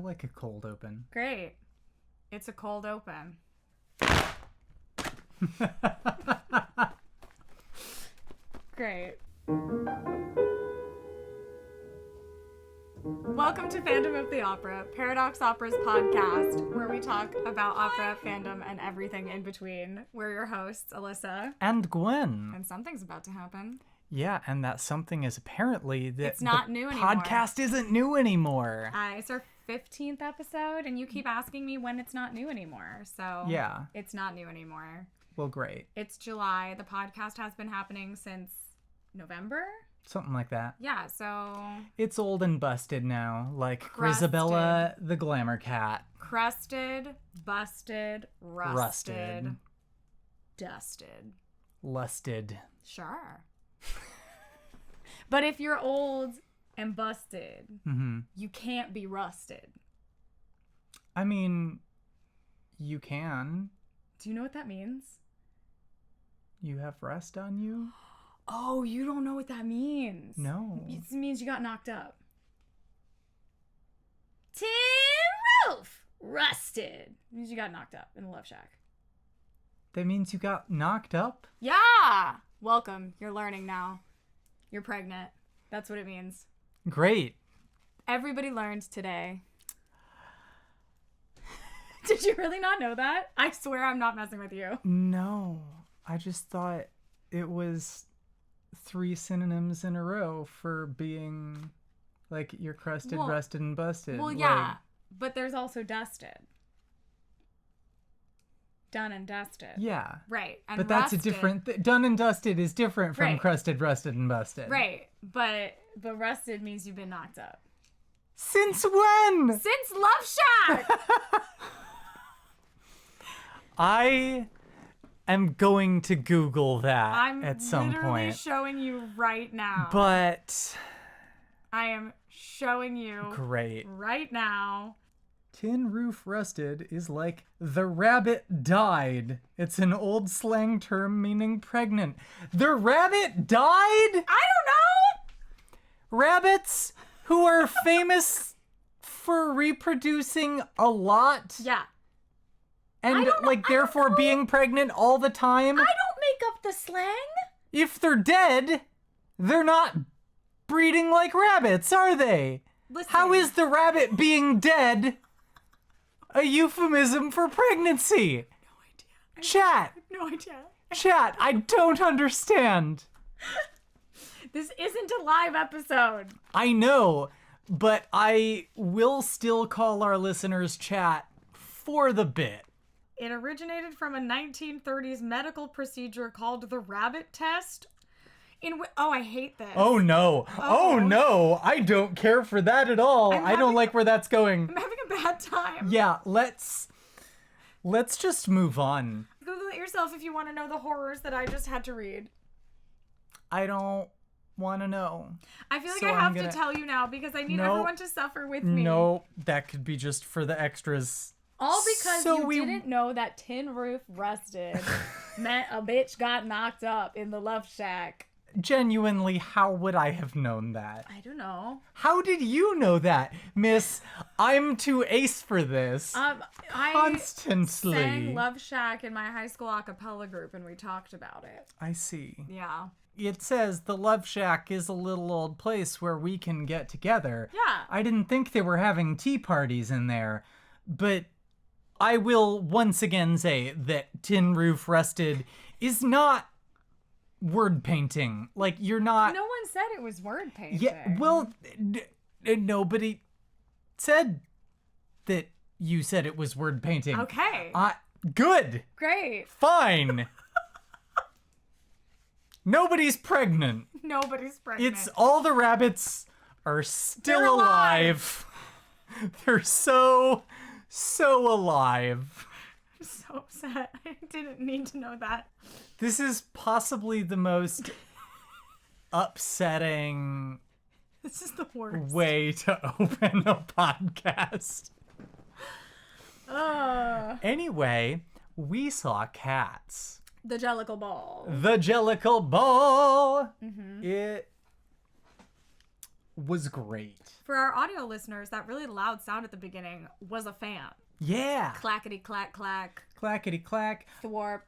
like a cold open. Great. It's a cold open. Great. Welcome to Fandom of the Opera, Paradox Opera's podcast, where we talk about opera, fandom, and everything in between. We're your hosts, Alissa. And Gwen. And something's about to happen. Yeah, and that something is apparently that it's not new anymore. Podcast isn't new anymore. It's our 15th episode, and you keep asking me when it's not new anymore. So yeah, it's not new anymore. Well, great. It's July. The podcast has been happening since November? Something like that. Yeah, so... It's old and busted now, like Crusted. Grisabella the Glamour Cat. Crusted, busted, rusted. Dusted. Lusted. Sure. But if you're old and busted, you can't be rusted. I mean, you can. Do you know what that means? You have rust on you? Oh, you don't know what that means. No. It means you got knocked up. Tin roof rusted. It means you got knocked up in the Love Shack. That means you got knocked up? Yeah. Welcome. You're learning now. You're pregnant. That's what it means. Great. Everybody learned today. Did you really not know that? I swear I'm not messing with you. No. I just thought it was 3 synonyms in a row for being like you're crusted, rusted, and busted. Well, yeah, but there's also dusted. Done and dusted. Yeah. Right. And but that's rusted, a different... done and dusted is different from crusted, rusted, and busted. Right. But rusted means you've been knocked up. Since when? Since Love Shack! I am going to Google that at some point. I'm literally showing you right now. But... I am showing you great. Right now. Tin roof rusted is like the rabbit died. It's an old slang term meaning pregnant. The rabbit died? I don't know! Rabbits who are famous for reproducing a lot? Yeah. And therefore being pregnant all the time? I don't make up the slang. If they're dead, they're not breeding like rabbits, are they? Listen. How is the rabbit being dead a euphemism for pregnancy? No idea. Chat. No idea. Chat, I don't understand. This isn't a live episode. I know, but I will still call our listeners chat for the bit. It originated from a 1930s medical procedure called the rabbit test. I hate this. Oh no. Oh no. I don't care for that at all. I don't like where that's going. I'm having a bad time. Yeah, let's just move on. Google it yourself if you want to know the horrors that I just had to read. I don't want to know. I feel like I have to tell you now because I need everyone to suffer with me. No, that could be just for the extras. All because didn't know that tin roof rusted meant a bitch got knocked up in the Love Shack. Genuinely, how would I have known that? I don't know. How did you know that, Miss? I'm too ace for this. Constantly. I sang Love Shack in my high school a cappella group, and we talked about it. I see. Yeah. It says the Love Shack is a little old place where we can get together. Yeah. I didn't think they were having tea parties in there, but I will once again say that Tin Roof Rusted is not word painting. Like, you're not... No one said it was word painting. Yeah, well, nobody said that you said it was word painting. Okay. Good. Great. Fine. Nobody's pregnant. Nobody's pregnant. It's all the rabbits are still alive. They're so alive. I'm so upset. I didn't need to know that. This is possibly the most upsetting This is the worst way to open a podcast. Anyway, we saw Cats. The Jellicle Ball. The Jellicle Ball. Mm-hmm. It was great. For our audio listeners, that really loud sound at the beginning was a fan. Yeah. Clackety clack clack. Clackety clack. Thwarp.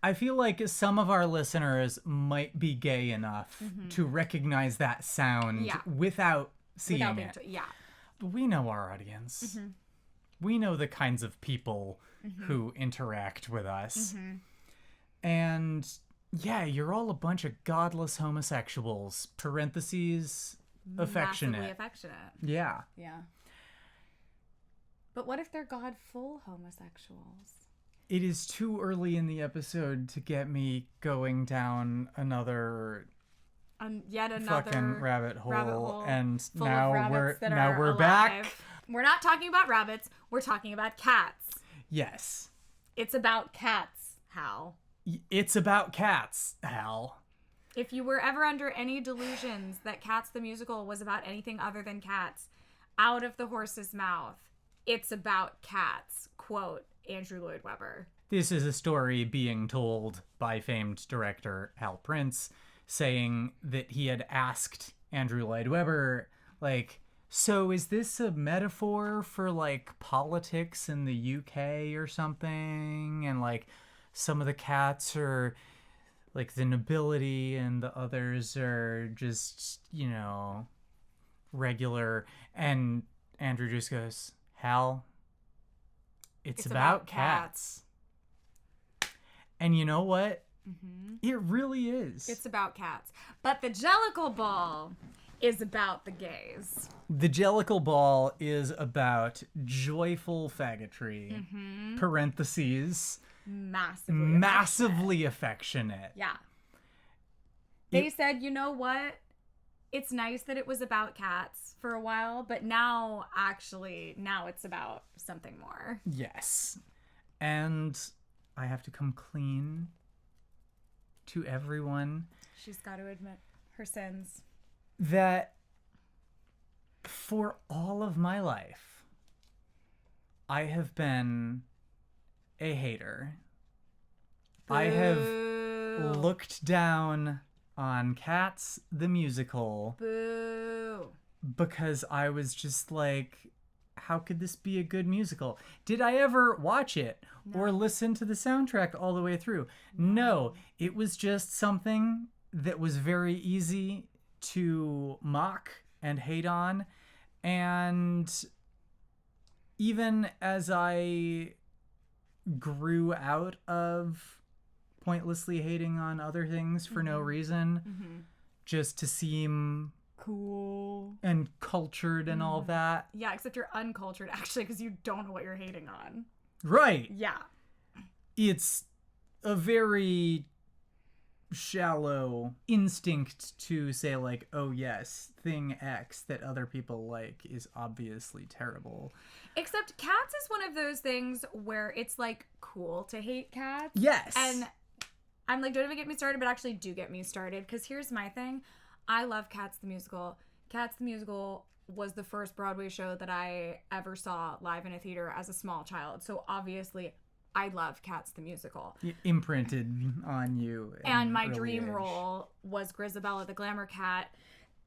I feel like some of our listeners might be gay enough to recognize that sound without seeing it. Yeah. But we know our audience. We know the kinds of people who interact with us. And yeah, you're all a bunch of godless homosexuals. Parentheses, affectionate. Massively affectionate. Yeah. Yeah. But what if they're godful homosexuals? It is too early in the episode to get me going down another Yet another fucking rabbit hole. And full now of rabbits we're alive. back. We're not talking about rabbits. We're talking about cats. Yes. It's about cats, Hal. It's about cats, Hal. If you were ever under any delusions that Cats the Musical was about anything other than cats, out of the horse's mouth, it's about cats. Quote, Andrew Lloyd Webber. This is a story being told by famed director Hal Prince, saying that he had asked Andrew Lloyd Webber, like, so is this a metaphor for, like, politics in the UK or something? And, like, some of the cats are, like, the nobility and the others are just, you know, regular. And Andrew just goes, Hal, it's about cats. And you know what? It really is. It's about cats. But the Jellicle Ball is about the gays. The Jellicle Ball is about joyful faggotry. Parentheses. Massively affectionate. Yeah. They said, you know what? It's nice that it was about cats for a while, but now it's about something more. Yes. And I have to come clean to everyone. She's got to admit her sins. That for all of my life, I have been a hater. Boo. I have looked down on Cats the Musical. Boo. Because I was just like, how could this be a good musical? Did I ever watch it or listen to the soundtrack all the way through? No, it was just something that was very easy to mock and hate on. And even as I grew out of pointlessly hating on other things for no reason, just to seem cool and cultured and all that. Yeah, except you're uncultured, actually, because you don't know what you're hating on. Right. Yeah. It's a very shallow instinct to say, like, oh yes, thing X that other people like is obviously terrible. Except Cats is one of those things where it's, like, cool to hate cats. Yes. And I'm like, don't even get me started, but actually do get me started, because here's my thing. I love Cats the Musical. Cats the Musical was the first Broadway show that I ever saw live in a theater as a small child. So obviously, I love Cats the Musical. Imprinted on you. And my dream role was Grisabella the Glamour Cat,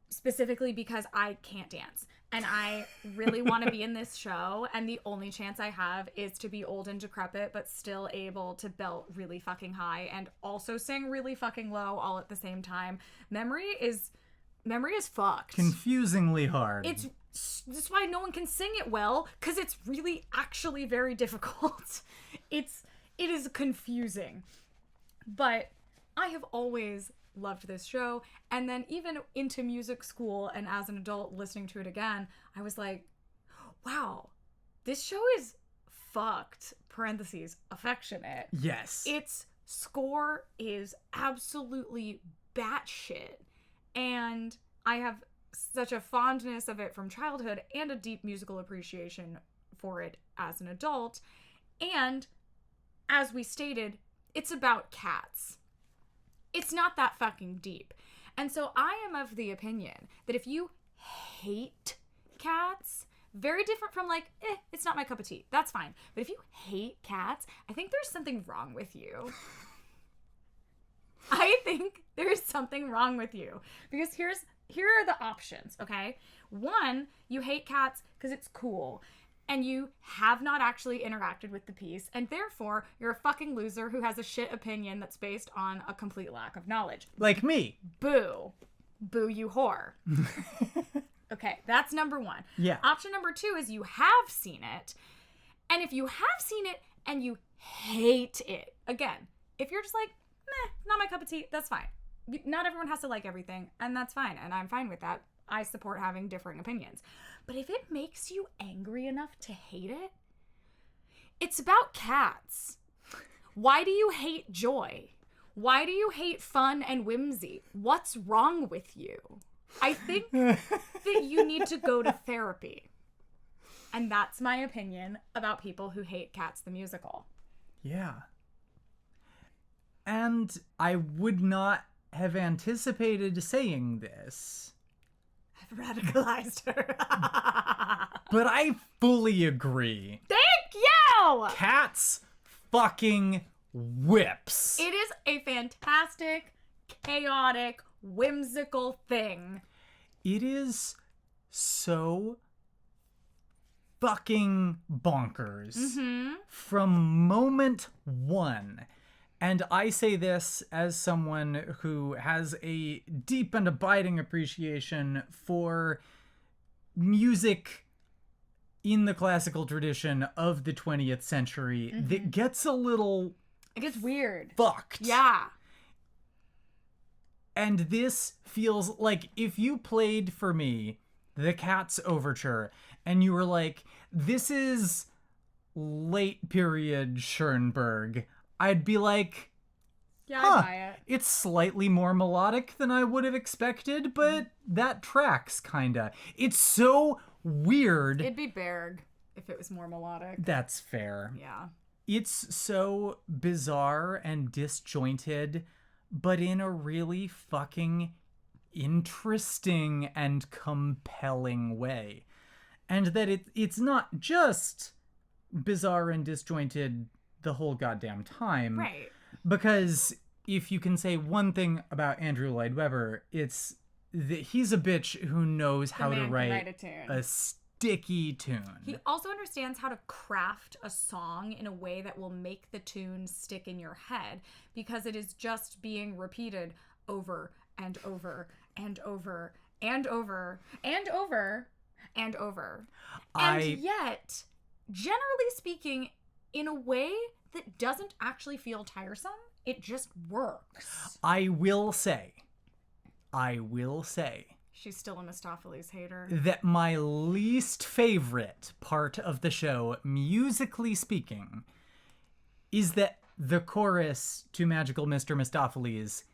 specifically because I can't dance. And I really want to be in this show. And the only chance I have is to be old and decrepit, but still able to belt really fucking high and also sing really fucking low all at the same time. Memory is fucked. Confusingly hard. That's why no one can sing it well, because it's really actually very difficult. It is confusing. But I have always loved this show, and then even into music school and as an adult listening to it again, I was like, wow, this show is fucked, parentheses, affectionate. Yes. Its score is absolutely batshit, and I have such a fondness of it from childhood and a deep musical appreciation for it as an adult. And as we stated, it's about cats. It's not that fucking deep. And so I am of the opinion that if you hate cats, very different from like, it's not my cup of tea. That's fine. But if you hate cats, I think there's something wrong with you. I think there's something wrong with you. Because here's here are the options, okay? One, you hate cats because it's cool, and you have not actually interacted with the piece, and therefore you're a fucking loser who has a shit opinion that's based on a complete lack of knowledge. Like me. Boo. Boo, you whore. Okay, that's number one. Yeah. Option number two is you have seen it, and if you have seen it and you hate it, again, if you're just like, meh, not my cup of tea, that's fine. Not everyone has to like everything, and that's fine, and I'm fine with that. I support having differing opinions. But if it makes you angry enough to hate it, it's about cats. Why do you hate joy? Why do you hate fun and whimsy? What's wrong with you? I think that you need to go to therapy. And that's my opinion about people who hate Cats the musical. Yeah. And I would not have anticipated saying this. I've radicalized her. But I fully agree. Thank you! Cats fucking whips. It is a fantastic, chaotic, whimsical thing. It is so fucking bonkers from moment one. And I say this as someone who has a deep and abiding appreciation for music in the classical tradition of the 20th century that gets a little... It gets weird. Fucked. Yeah. And this feels like if you played for me the Cats Overture and you were like, this is late period Schoenberg, I'd be like, Yeah, huh, I buy it. it's slightly more melodic than I would have expected, but that tracks, kinda. It's so weird. It'd be Berg if it was more melodic. That's fair. Yeah. It's so bizarre and disjointed, but in a really fucking interesting and compelling way. And that it's not just bizarre and disjointed the whole goddamn time. Right. Because if you can say one thing about Andrew Lloyd Webber, it's that he's a bitch who knows how to write a tune. a sticky tune. He also understands how to craft a song in a way that will make the tune stick in your head, because it is just being repeated over and over and over and over and over and over. And yet, generally speaking, in a way that doesn't actually feel tiresome, it just works. I will say She's still a Mistopheles hater. that my least favorite part of the show, musically speaking, is that the chorus to Magical Mr. Mistopheles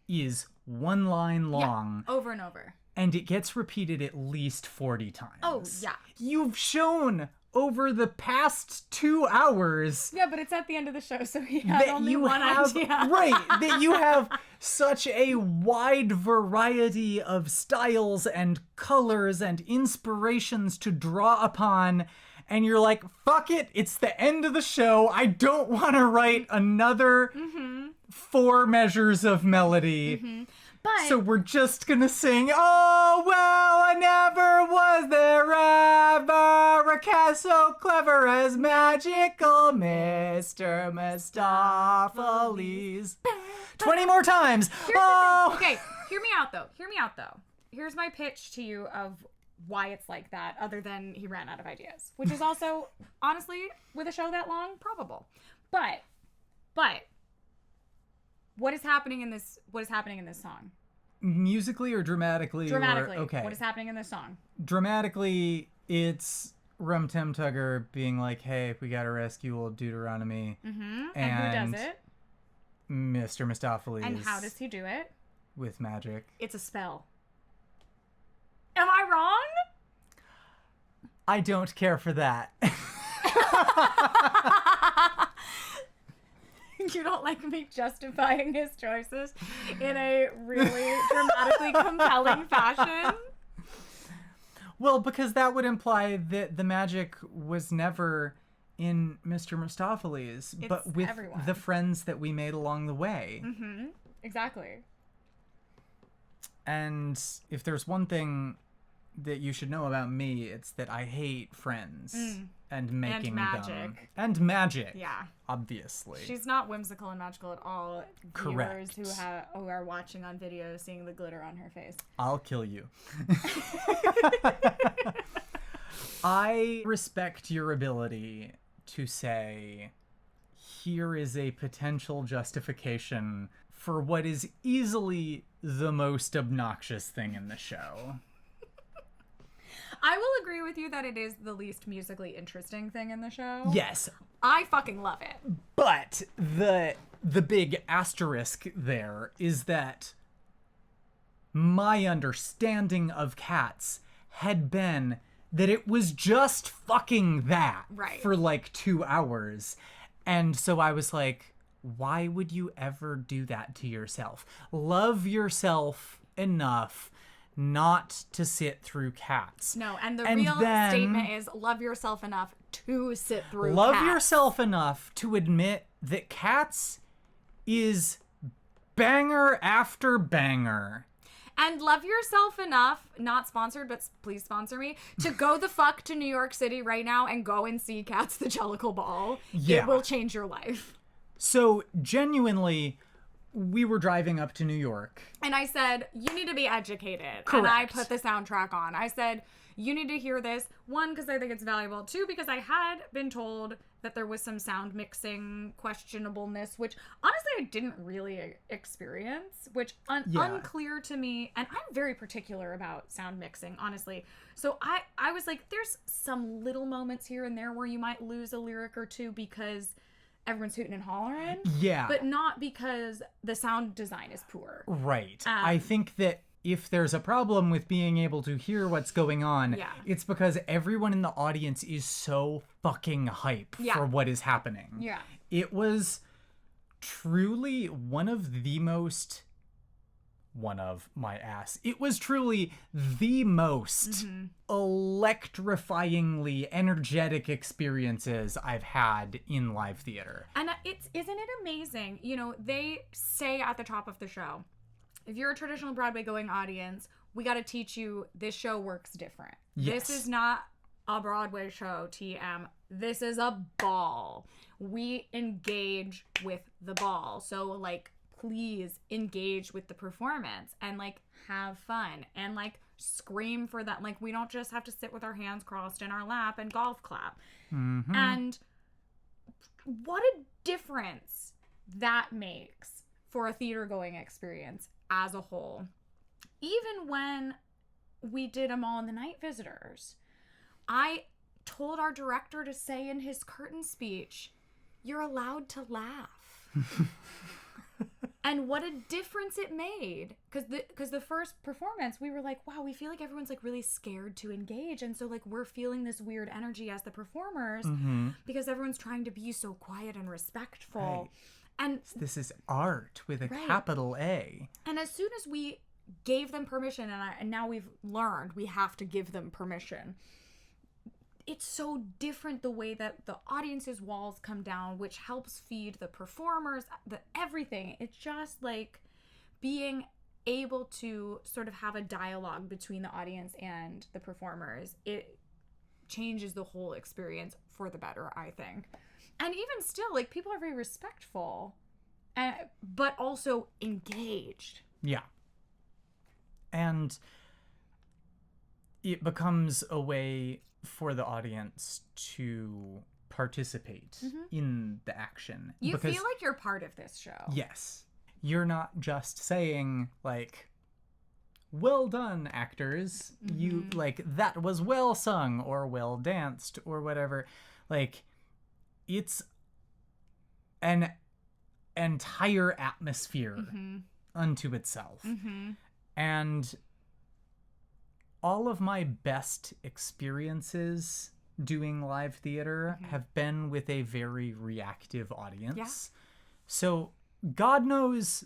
is one line long. Yeah, over and over. And it gets repeated at least 40 times. Oh, yeah. You've shown over the past 2 hours... Yeah, but it's at the end of the show, so he had that only you one have, idea. Right, that you have such a wide variety of styles and colors and inspirations to draw upon, and you're like, fuck it, it's the end of the show. I don't want to write another 4 measures of melody. But So we're just gonna sing, oh, well, I never was there ever a cat so clever as magical Mr. Mistopheles. 20 more times. okay, hear me out though. Here's my pitch to you of why it's like that, other than he ran out of ideas, which is also, honestly, with a show that long, probable. But what is happening in this song? Musically or dramatically? Dramatically. Okay. What is happening in this song? Dramatically, it's Rum Tum Tugger being like, hey, we gotta rescue old Deuteronomy. And who does it? Mr. Mistopheles. And how does he do it? With magic. It's a spell. Am I wrong? I don't care for that. You don't like me justifying his choices in a really dramatically compelling fashion? Well, because that would imply that the magic was never in Mr. Mistopheles, but with everyone. the friends that we made along the way. Exactly. And if there's one thing that you should know about me, it's that I hate friends and making magic. them. And magic. Yeah. Obviously. She's not whimsical and magical at all. Correct. Viewers who are watching on video seeing the glitter on her face. I'll kill you. I respect your ability to say, here is a potential justification for what is easily the most obnoxious thing in the show. I will agree with you that it is the least musically interesting thing in the show. Yes. I fucking love it. But the big asterisk there is that my understanding of Cats had been that it was just fucking that for like 2 hours. And so I was like, why would you ever do that to yourself? Love yourself enough not to sit through Cats. No, and the real statement is love yourself enough to sit through Love Cats. yourself enough to admit that Cats is banger after banger. And love yourself enough, not sponsored, but please sponsor me, to go the fuck to New York City right now and go and see Cats the Jellicle Ball. Yeah. It will change your life. So, genuinely, we were driving up to New York. And I said, you need to be educated. Correct. And I put the soundtrack on. I said, you need to hear this. One, because I think it's valuable. Two, because I had been told that there was some sound mixing questionableness, which honestly I didn't really experience, which unclear to me. And I'm very particular about sound mixing, honestly. So I was like, there's some little moments here and there where you might lose a lyric or two because everyone's hooting and hollering. Yeah. But not because the sound design is poor. Right. I think that if there's a problem with being able to hear what's going on, it's because everyone in the audience is so fucking hype for what is happening. Yeah. It was truly it was truly the most electrifyingly energetic experiences I've had in live theater. And isn't it amazing? You know, they say at the top of the show, if you're a traditional Broadway going audience, we got to teach you this show works different. Yes. This is not a Broadway show, TM. This is a ball. We engage with the ball. So, like, please engage with the performance and, like, have fun and, like, scream for that. Like, we don't just have to sit with our hands crossed in our lap and golf clap. Mm-hmm. And what a difference that makes for a theater going experience as a whole. Even when we did them all in the Night Visitors, I told our director to say in his curtain speech, you're allowed to laugh. And what a difference it made. Because the first performance, we were like, wow, we feel like everyone's like really scared to engage. And so like we're feeling this weird energy as the performers because everyone's trying to be so quiet and respectful. Right. And this is art with a capital A. And as soon as we gave them permission, and now we've learned we have to give them permission, it's so different the way that the audience's walls come down, which helps feed the performers, everything. It's just like being able to sort of have a dialogue between the audience and the performers. It changes the whole experience for the better, I think. And even still, like, people are very respectful, but also engaged. Yeah. And it becomes a way for the audience to participate in the action. You feel like you're part of this show. Yes. You're not just saying, like, well done, actors. You, like, that was well sung or well danced or whatever. Like, it's an entire atmosphere unto itself. And all of my best experiences doing live theater have been with a very reactive audience. Yeah. So God knows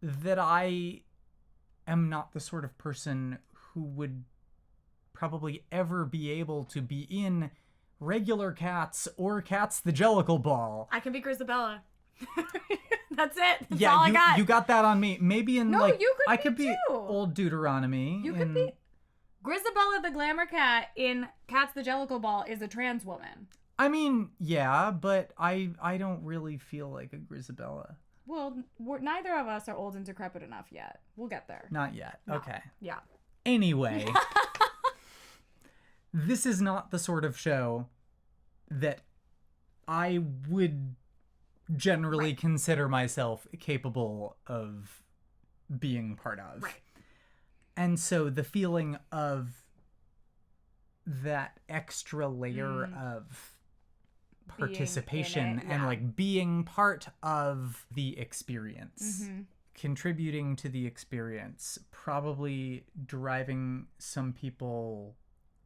that I am not the sort of person who would probably ever be able to be in regular Cats or Cats the Jellicle Ball. I can be Grisabella. That's it. That's Yeah, all I got. you got that on me. Maybe in No, like you could I be could be too. old Deuteronomy. You could be. Grisabella the Glamour Cat in Cats the Jellicle Ball is a trans woman. I mean, yeah, but I don't really feel like a Grisabella. Well, neither of us are old and decrepit enough yet. We'll get there. Not yet. No. Okay. Yeah. Anyway, this is not the sort of show that I would generally consider myself capable of being part of. Right. And so the feeling of that extra layer of participation and like being part of the experience, contributing to the experience, probably driving some people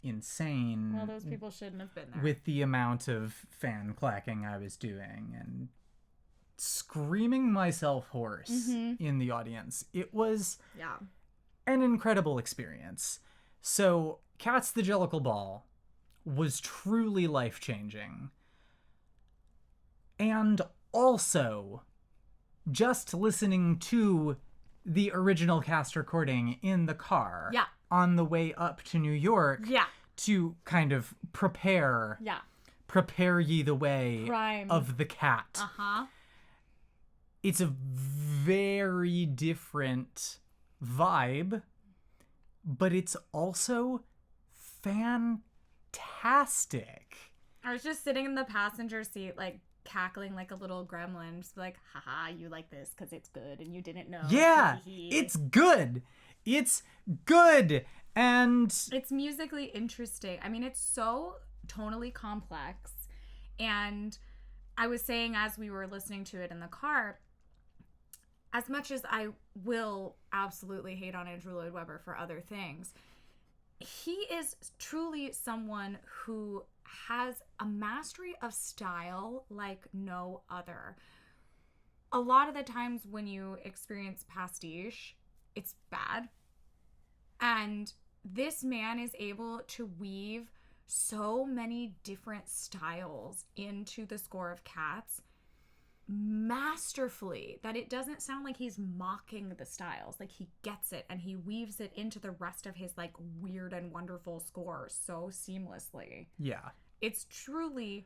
insane. Well, those people shouldn't have been there. With the amount of fan clacking I was doing and screaming myself hoarse in the audience. It was an incredible experience. So Cats the Jellicle Ball was truly life-changing. And also, just listening to the original cast recording in the car on the way up to New York to kind of prepare ye the way of the cat. It's a very different vibe, but it's also fantastic. I was just sitting in the passenger seat, like, cackling like a little gremlin, just like, haha, you like this because it's good and you didn't know. Yeah, it's good. It's good. And it's musically interesting. I mean, it's so tonally complex. And I was saying as we were listening to it in the car, as much as I will absolutely hate on Andrew Lloyd Webber for other things, he is truly someone who has a mastery of style like no other. A lot of the times when you experience pastiche, it's bad. And this man is able to weave so many different styles into the score of Cats masterfully that it doesn't sound like he's mocking the styles. Like, he gets it and he weaves it into the rest of his like weird and wonderful score so seamlessly. Yeah. It's truly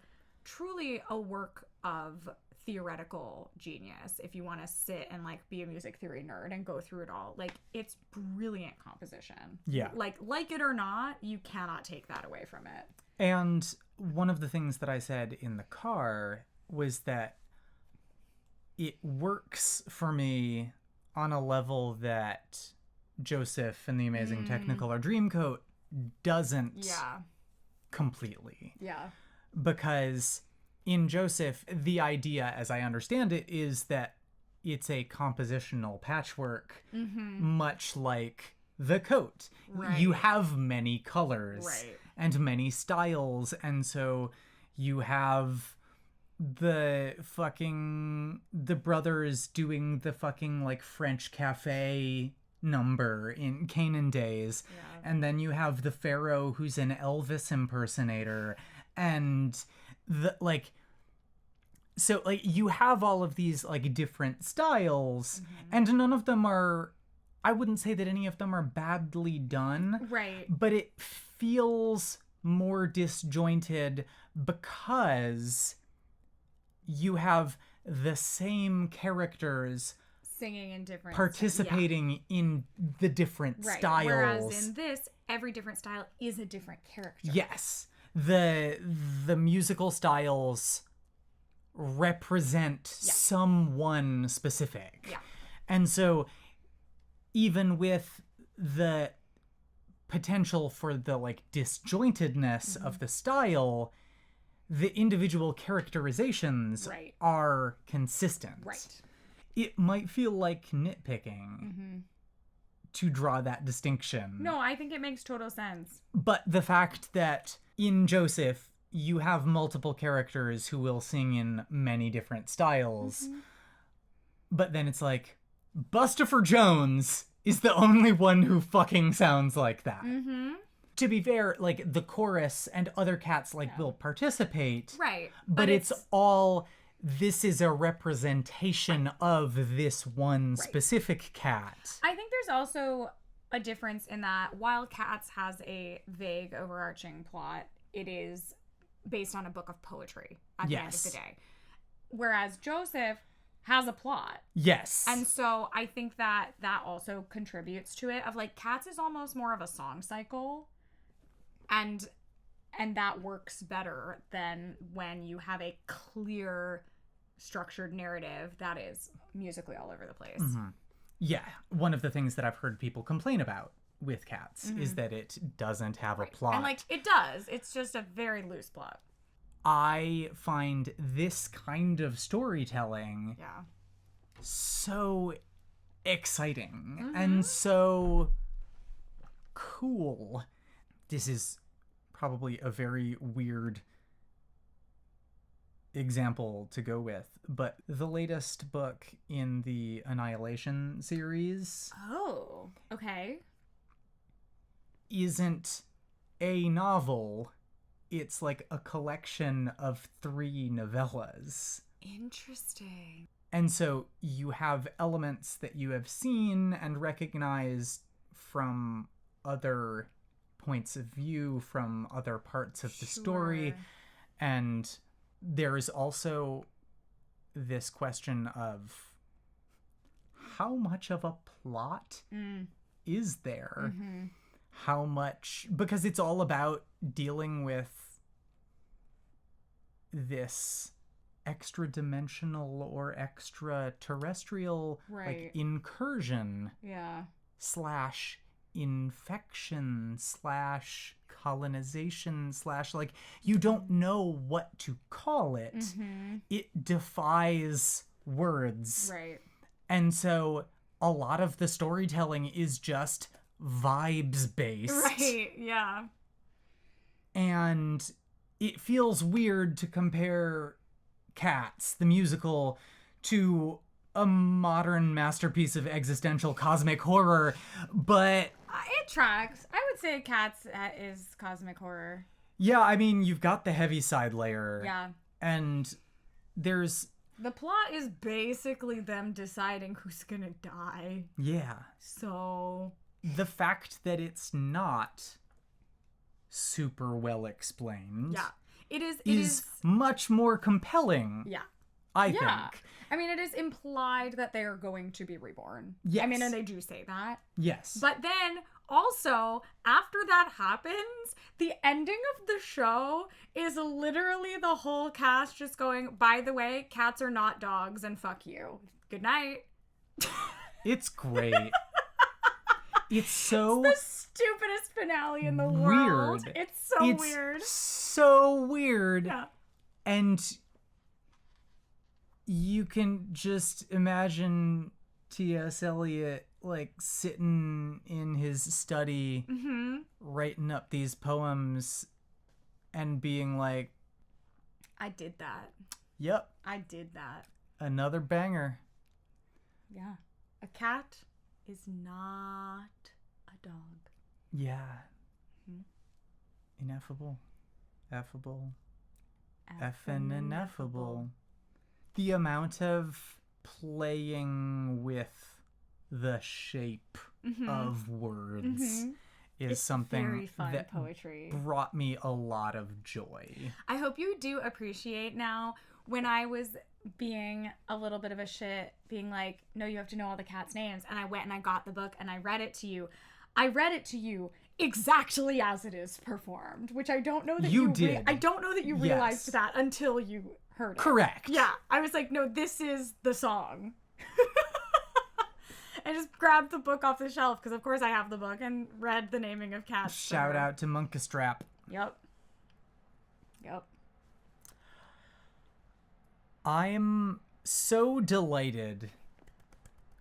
a work of theoretical genius if you want to sit and like be a music theory nerd and go through it all. Like, it's brilliant composition. Yeah. Like it or not, you cannot take that away from it. And one of the things that I said in the car was that it works for me on a level that Joseph and the Amazing Technicolor Dreamcoat doesn't completely. Yeah. Because in Joseph, the idea, as I understand it, is that it's a compositional patchwork, much like the coat. Right. You have many colors and many styles, and so you have the brothers doing the fucking like French cafe number in Canaan Days, and then you have the Pharaoh who's an Elvis impersonator, and the like, so like you have all of these like different styles, and none of them are, I wouldn't say that any of them are badly done, right, but it feels more disjointed because you have the same characters singing in different participating in the different styles. Whereas in this, every different style is a different character. Yes. The musical styles represent someone specific. Yeah. And so even with the potential for the like disjointedness of the style, the individual characterizations are consistent. Right. It might feel like nitpicking to draw that distinction. No, I think it makes total sense. But the fact that in Joseph, you have multiple characters who will sing in many different styles, but then it's like, Bustopher Jones is the only one who fucking sounds like that. To be fair, like, the chorus and other cats, like, will participate. Right. But it's all this is a representation of this one specific cat. I think there's also a difference in that while Cats has a vague overarching plot, it is based on a book of poetry at the end of the day. Whereas Joseph has a plot. Yes. And so I think that that also contributes to it, of like Cats is almost more of a song cycle, and that works better than when you have a clear structured narrative that is musically all over the place. Mm-hmm. Yeah, one of the things that I've heard people complain about with Cats is that it doesn't have a plot. And like it does, it's just a very loose plot. I find this kind of storytelling so exciting and so cool. This is probably a very weird example to go with, but the latest book in the Annihilation series isn't a novel. It's like a collection of 3 novellas. Interesting. And so you have elements that you have seen and recognized from other points of view, from other parts of the story. And there is also this question of how much of a plot is there? How much, because it's all about dealing with this extra-dimensional or extraterrestrial like incursion slash infection slash colonization slash, like, you don't know what to call it. It defies words. Right. And so a lot of the storytelling is just vibes based. Right, yeah. And it feels weird to compare Cats, the musical, to a modern masterpiece of existential cosmic horror, but it tracks. I would say Cats is cosmic horror. Yeah, I mean, you've got the heavy side layer. Yeah. And there's... The plot is basically them deciding who's gonna die. Yeah. So... The fact that it's not super well explained... Yeah. It is much more compelling. Yeah. I think. I mean, it is implied that they are going to be reborn. Yes. I mean, and they do say that. Yes. But then, also, after that happens, the ending of the show is literally the whole cast just going, by the way, cats are not dogs, and fuck you. Good night. It's great. It's so... It's the stupidest finale in the world. It's so weird. So weird. Yeah. And you can just imagine T.S. Eliot, like, sitting in his study, writing up these poems and being like, I did that. Yep. I did that. Another banger. Yeah. A cat is not a dog. Yeah. Ineffable. Effable. Effin' ineffable. The amount of playing with the shape of words is something very fun that poetry. Brought me a lot of joy. I hope you do appreciate now, when I was being a little bit of a shit, being like, no, you have to know all the cats' names, and I went and I got the book and I read it to you. I read it to you exactly as it is performed, which I don't know that you did. I don't know that you realized that until you heard it. Correct. Yeah. I was like, no, this is the song. I just grabbed the book off the shelf because, of course, I have the book, and read the naming of cats. Shout out to Monkastrap. Yep. I'm so delighted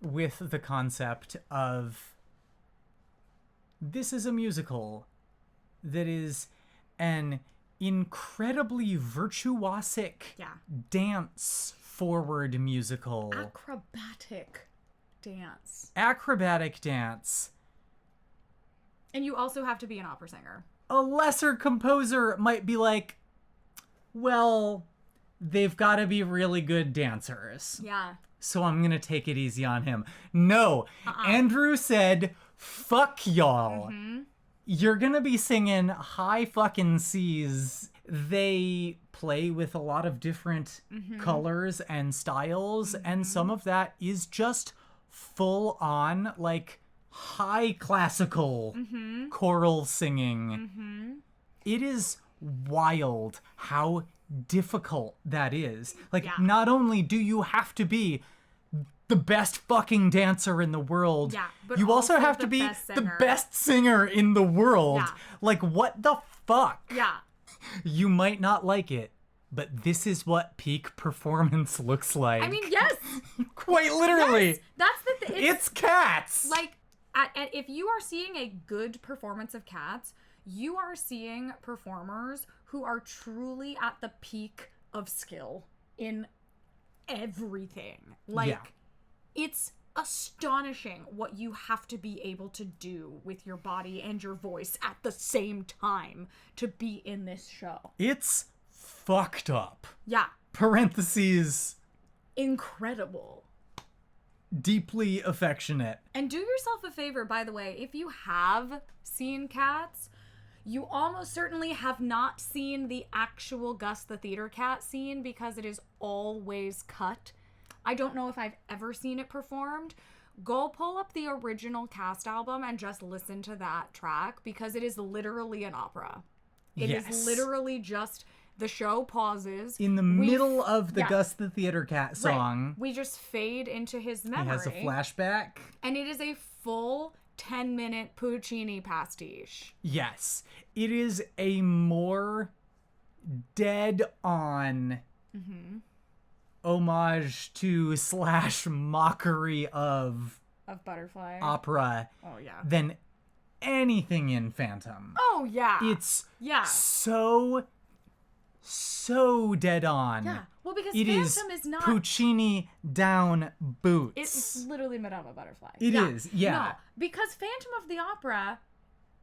with the concept of this is a musical that is an incredibly virtuosic dance forward musical. Acrobatic dance. And you also have to be an opera singer. A lesser composer might be like, well, they've got to be really good dancers. Yeah. So I'm going to take it easy on him. No, Andrew said, fuck y'all. You're going to be singing high fucking C's. They play with a lot of different colors and styles, and some of that is just full on, like, high classical choral singing. It is wild how difficult that is. Like, not only do you have to be the best fucking dancer in the world, but you also have the to be best the singer. best singer in the world. Yeah. Like, what the fuck? Yeah. You might not like it, but this is what peak performance looks like. I mean, yes. Quite literally. Yes. That's the thing. It's Cats. Like, if you are seeing a good performance of Cats, you are seeing performers who are truly at the peak of skill in everything. Like, it's astonishing what you have to be able to do with your body and your voice at the same time to be in this show. It's fucked up. Yeah. Parentheses. Incredible. Deeply affectionate. And do yourself a favor, by the way, if you have seen Cats, you almost certainly have not seen the actual Gus the Theater Cat scene because it is always cut. I don't know if I've ever seen it performed. Go pull up the original Cast album and just listen to that track because it is literally an opera. It is literally just the show pauses. In the middle of the Gus the Theater Cat song. Right. We just fade into his memory. He has a flashback. And it is a full 10-minute Puccini pastiche. Yes. It is a more dead-on homage to / mockery of Butterfly opera than anything in Phantom. Oh, yeah. It's so dead on. Yeah. Well, because it Phantom is not Puccini down boots. It's literally Madama Butterfly. It is, yeah. No, because Phantom of the Opera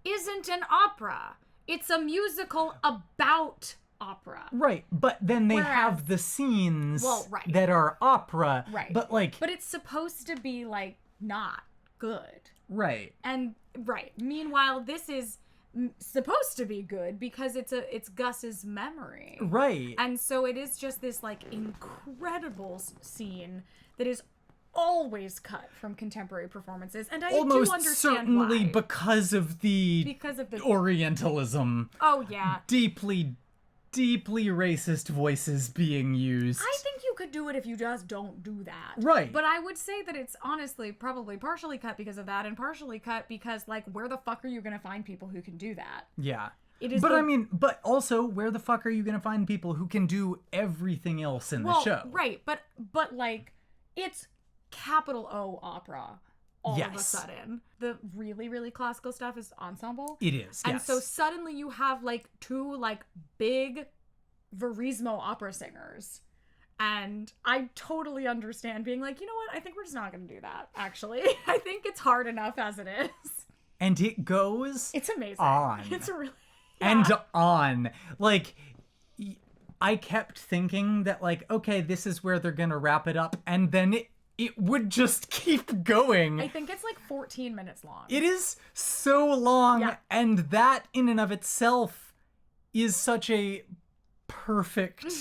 isn't an opera. It's a musical about opera. Right, but then they have the scenes that are opera. Right. But like... But it's supposed to be, like, not good. Right. And, meanwhile, this is supposed to be good because it's Gus's memory. Right. And so it is just this, like, incredible scene that is always cut from contemporary performances, and I almost do understand certainly why. because of the Orientalism. Oh yeah, deeply racist voices being used. I think you could do it if you just don't do that. Right. But I would say that it's honestly probably partially cut because of that, and partially cut because, like, where the fuck are you gonna find people who can do that? Yeah. It is. But I mean, but also, where the fuck are you gonna find people who can do everything else in the show? Right. But like, it's capital O opera all of a sudden. The really, really classical stuff is ensemble. It is, and so suddenly you have, like, two, like, big Verismo opera singers. And I totally understand being like, you know what? I think we're just not going to do that, actually. I think it's hard enough as it is. And it goes... It's amazing. On. It's really... And on. Like... I kept thinking that, like, okay, this is where they're gonna wrap it up, and then it would just keep going. I think it's like 14 minutes long. It is so long, and that in and of itself is such a perfect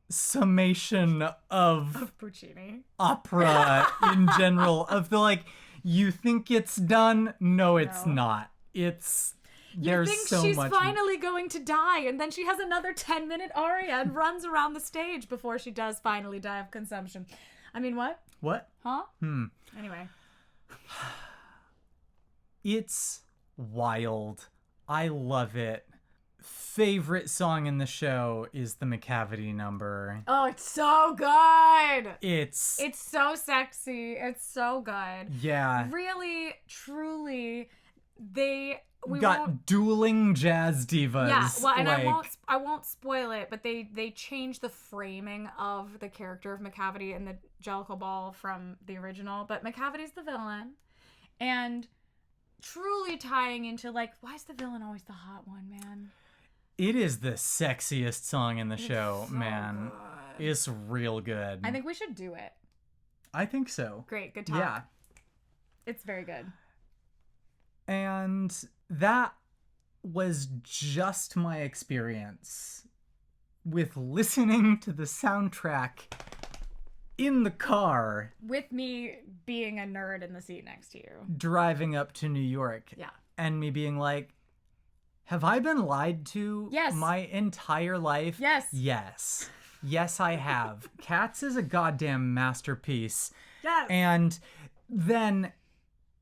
summation of Puccini. Opera in general. Of the, like, you think it's done? No, it's not. It's... You think she's finally going to die, and then she has another 10-minute aria and runs around the stage before she does finally die of consumption. I mean, what? What? Huh? Anyway. It's wild. I love it. Favorite song in the show is the McCavity number. Oh, it's so good! It's so sexy. It's so good. Yeah. Really, truly, we got dueling jazz divas. Yeah, well, and I won't spoil it, but they changed the framing of the character of McCavity in the Jellicle Ball from the original, but McCavity's the villain, and truly tying into, like, why is the villain always the hot one, man? It is the sexiest song in the show, so man. good. It's real good. I think we should do it. I think so. Great, good talk. Yeah. It's very good. And that was just my experience with listening to the soundtrack in the car. With me being a nerd in the seat next to you. Driving up to New York. Yeah. And me being like, have I been lied to Yes. my entire life? Yes. Yes. Yes, I have. Cats is a goddamn masterpiece. Yes. And then,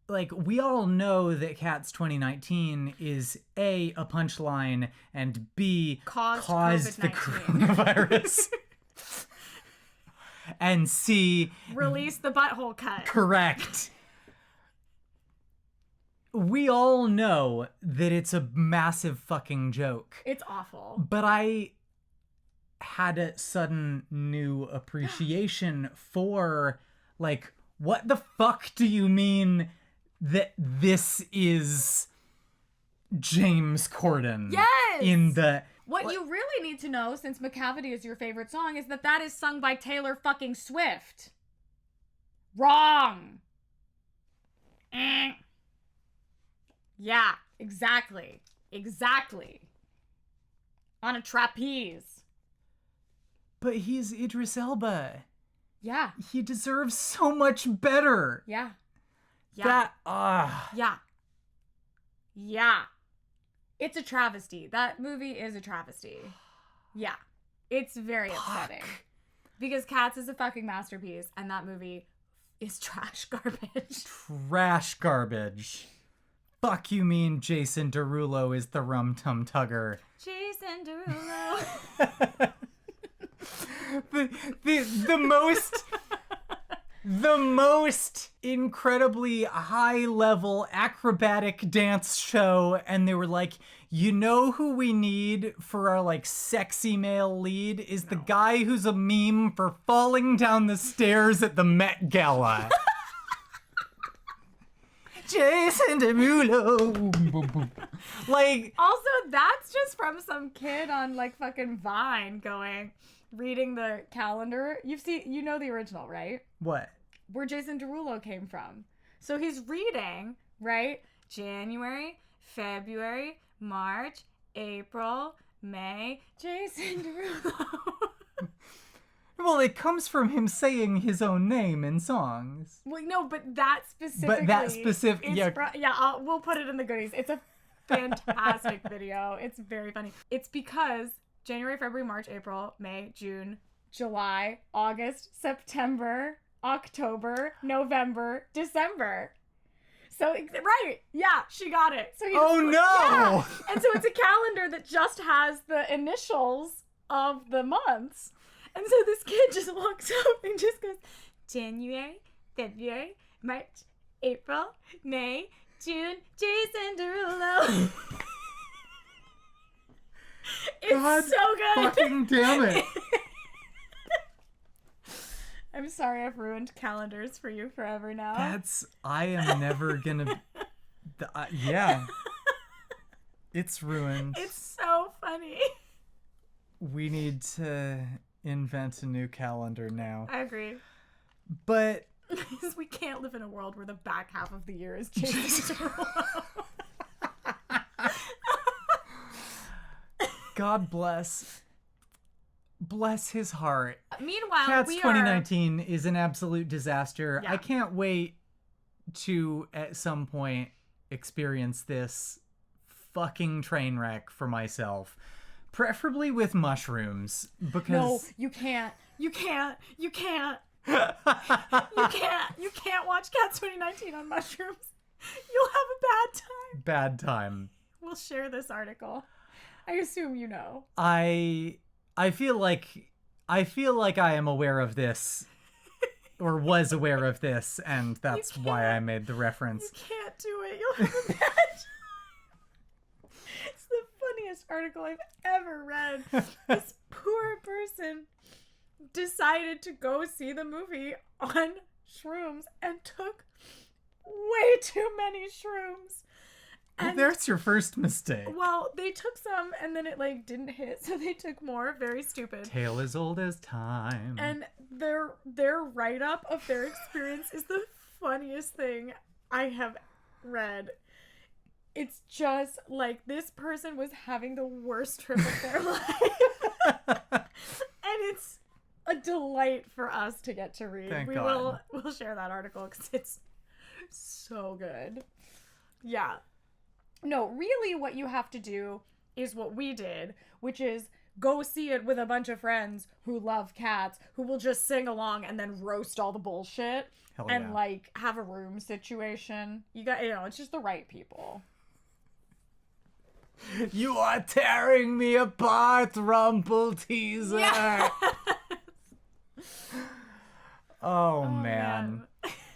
like, we all know that Cats 2019 is A, a punchline, and B, caused the coronavirus. And C, release the butthole cut. Correct. We all know that it's a massive fucking joke. It's awful. But I had a sudden new appreciation for, like, what the fuck do you mean that this is James Corden? Yes! In the... What you really need to know, since McCavity is your favorite song, is that is sung by Taylor fucking Swift. Wrong. Yeah, exactly. Exactly. On a trapeze. But he's Idris Elba. Yeah. He deserves so much better. Yeah. Yeah. That, Yeah. Yeah. It's a travesty. That movie is a travesty. Yeah. It's very upsetting. Because Cats is a fucking masterpiece, and that movie is trash garbage. Trash garbage. Fuck you mean Jason Derulo is the Rum Tum Tugger. Jason Derulo. the most incredibly high level acrobatic dance show, and they were like, you know who we need for our like sexy male lead is the guy who's a meme for falling down the stairs at the Met Gala. Jason Derulo. Like, also, that's just from some kid on like fucking Vine reading the calendar. You know the original, right? what? Where Jason Derulo came from. So he's reading, right? January, February, March, April, May, Jason Derulo. Well, it comes from him saying his own name in songs. Well, no, but that specifically. Yeah. We'll put it in the goodies. It's a fantastic video. It's very funny. It's because January, February, March, April, May, June, July, August, September, October, November, December. So, right. Yeah, she got it. So Oh, no! Yeah. And so it's a calendar that just has the initials of the months. And so this kid just walks up and just goes, January, February, March, April, May, June, Jason Derulo. It's God so good. Fucking damn it. I'm sorry I've ruined calendars for you forever now. I am never gonna, yeah. It's ruined. It's so funny. We need to invent a new calendar now. I agree. But Because we can't live in a world where the back half of the year is Jason Derulo. God bless his heart. Meanwhile, Cats we 2019 is an absolute disaster. Yeah. I can't wait to, at some point, experience this fucking train wreck for myself. Preferably with mushrooms, because... No, you can't. You can't. You can't. You can't watch Cats 2019 on mushrooms. You'll have a bad time. Bad time. We'll share this article. I assume you know. I feel like I am aware of this, or was aware of this, and that's why I made the reference. You can't do it. You'll have a bad time. It's the funniest article I've ever read. This poor person decided to go see the movie on shrooms and took way too many shrooms. Well, there's your first mistake. Well, they took some and then it like didn't hit, so they took more. Very stupid. Tale as old as time. And their write-up of their experience is the funniest thing I have read. It's just like this person was having the worst trip of their life. And it's a delight for us to get to read. Thank God. We'll share that article because it's so good. Yeah. No, really what you have to do is what we did, which is go see it with a bunch of friends who love cats, who will just sing along and then roast all the bullshit. Hell and yeah. like have a room situation. It's just the right people. You are tearing me apart, Rumple Teaser. Yeah. Oh, man.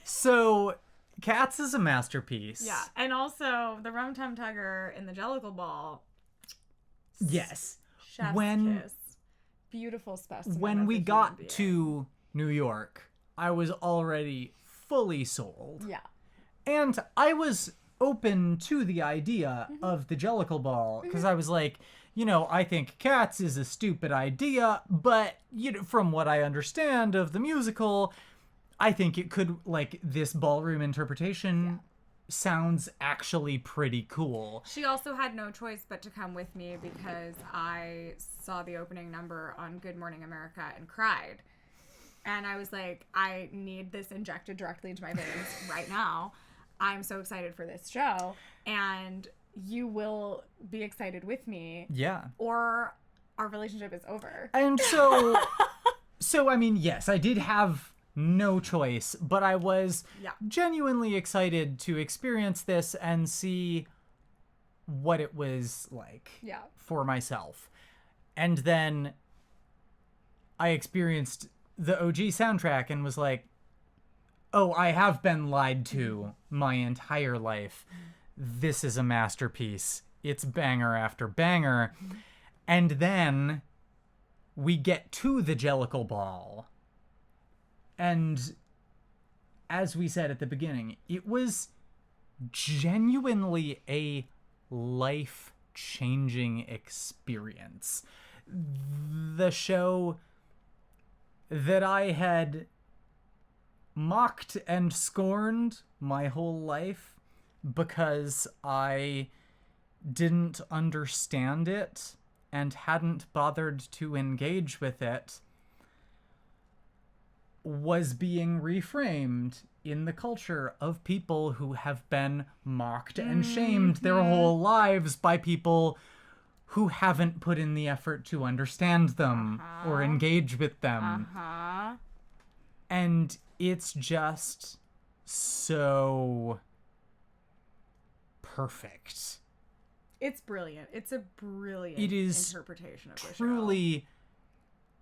So, Cats is a masterpiece. Yeah, and also the Rum Tum Tugger in the Jellicle Ball. Yes. Chef's kiss. Beautiful specimen. When of we a got human being. to New York, I was already fully sold. Yeah. And I was open to the idea of the Jellicle Ball, because I was like, I think Cats is a stupid idea, but, from what I understand of the musical, I think it could, like, this ballroom interpretation sounds actually pretty cool. She also had no choice but to come with me because I saw the opening number on Good Morning America and cried. And I was like, I need this injected directly into my veins right now. I'm so excited for this show. And you will be excited with me. Yeah. Or our relationship is over. And so, I mean, yes, I did have no choice, but I was genuinely excited to experience this and see what it was like for myself. And then I experienced the OG soundtrack and was like, oh, I have been lied to my entire life. This is a masterpiece. It's banger after banger. And then we get to the Jellicle Ball. And as we said at the beginning, it was genuinely a life-changing experience. The show that I had mocked and scorned my whole life because I didn't understand it and hadn't bothered to engage with it was being reframed in the culture of people who have been mocked and shamed their whole lives by people who haven't put in the effort to understand them or engage with them. And it's just so perfect. It's brilliant. It's a brilliant interpretation of the show. Truly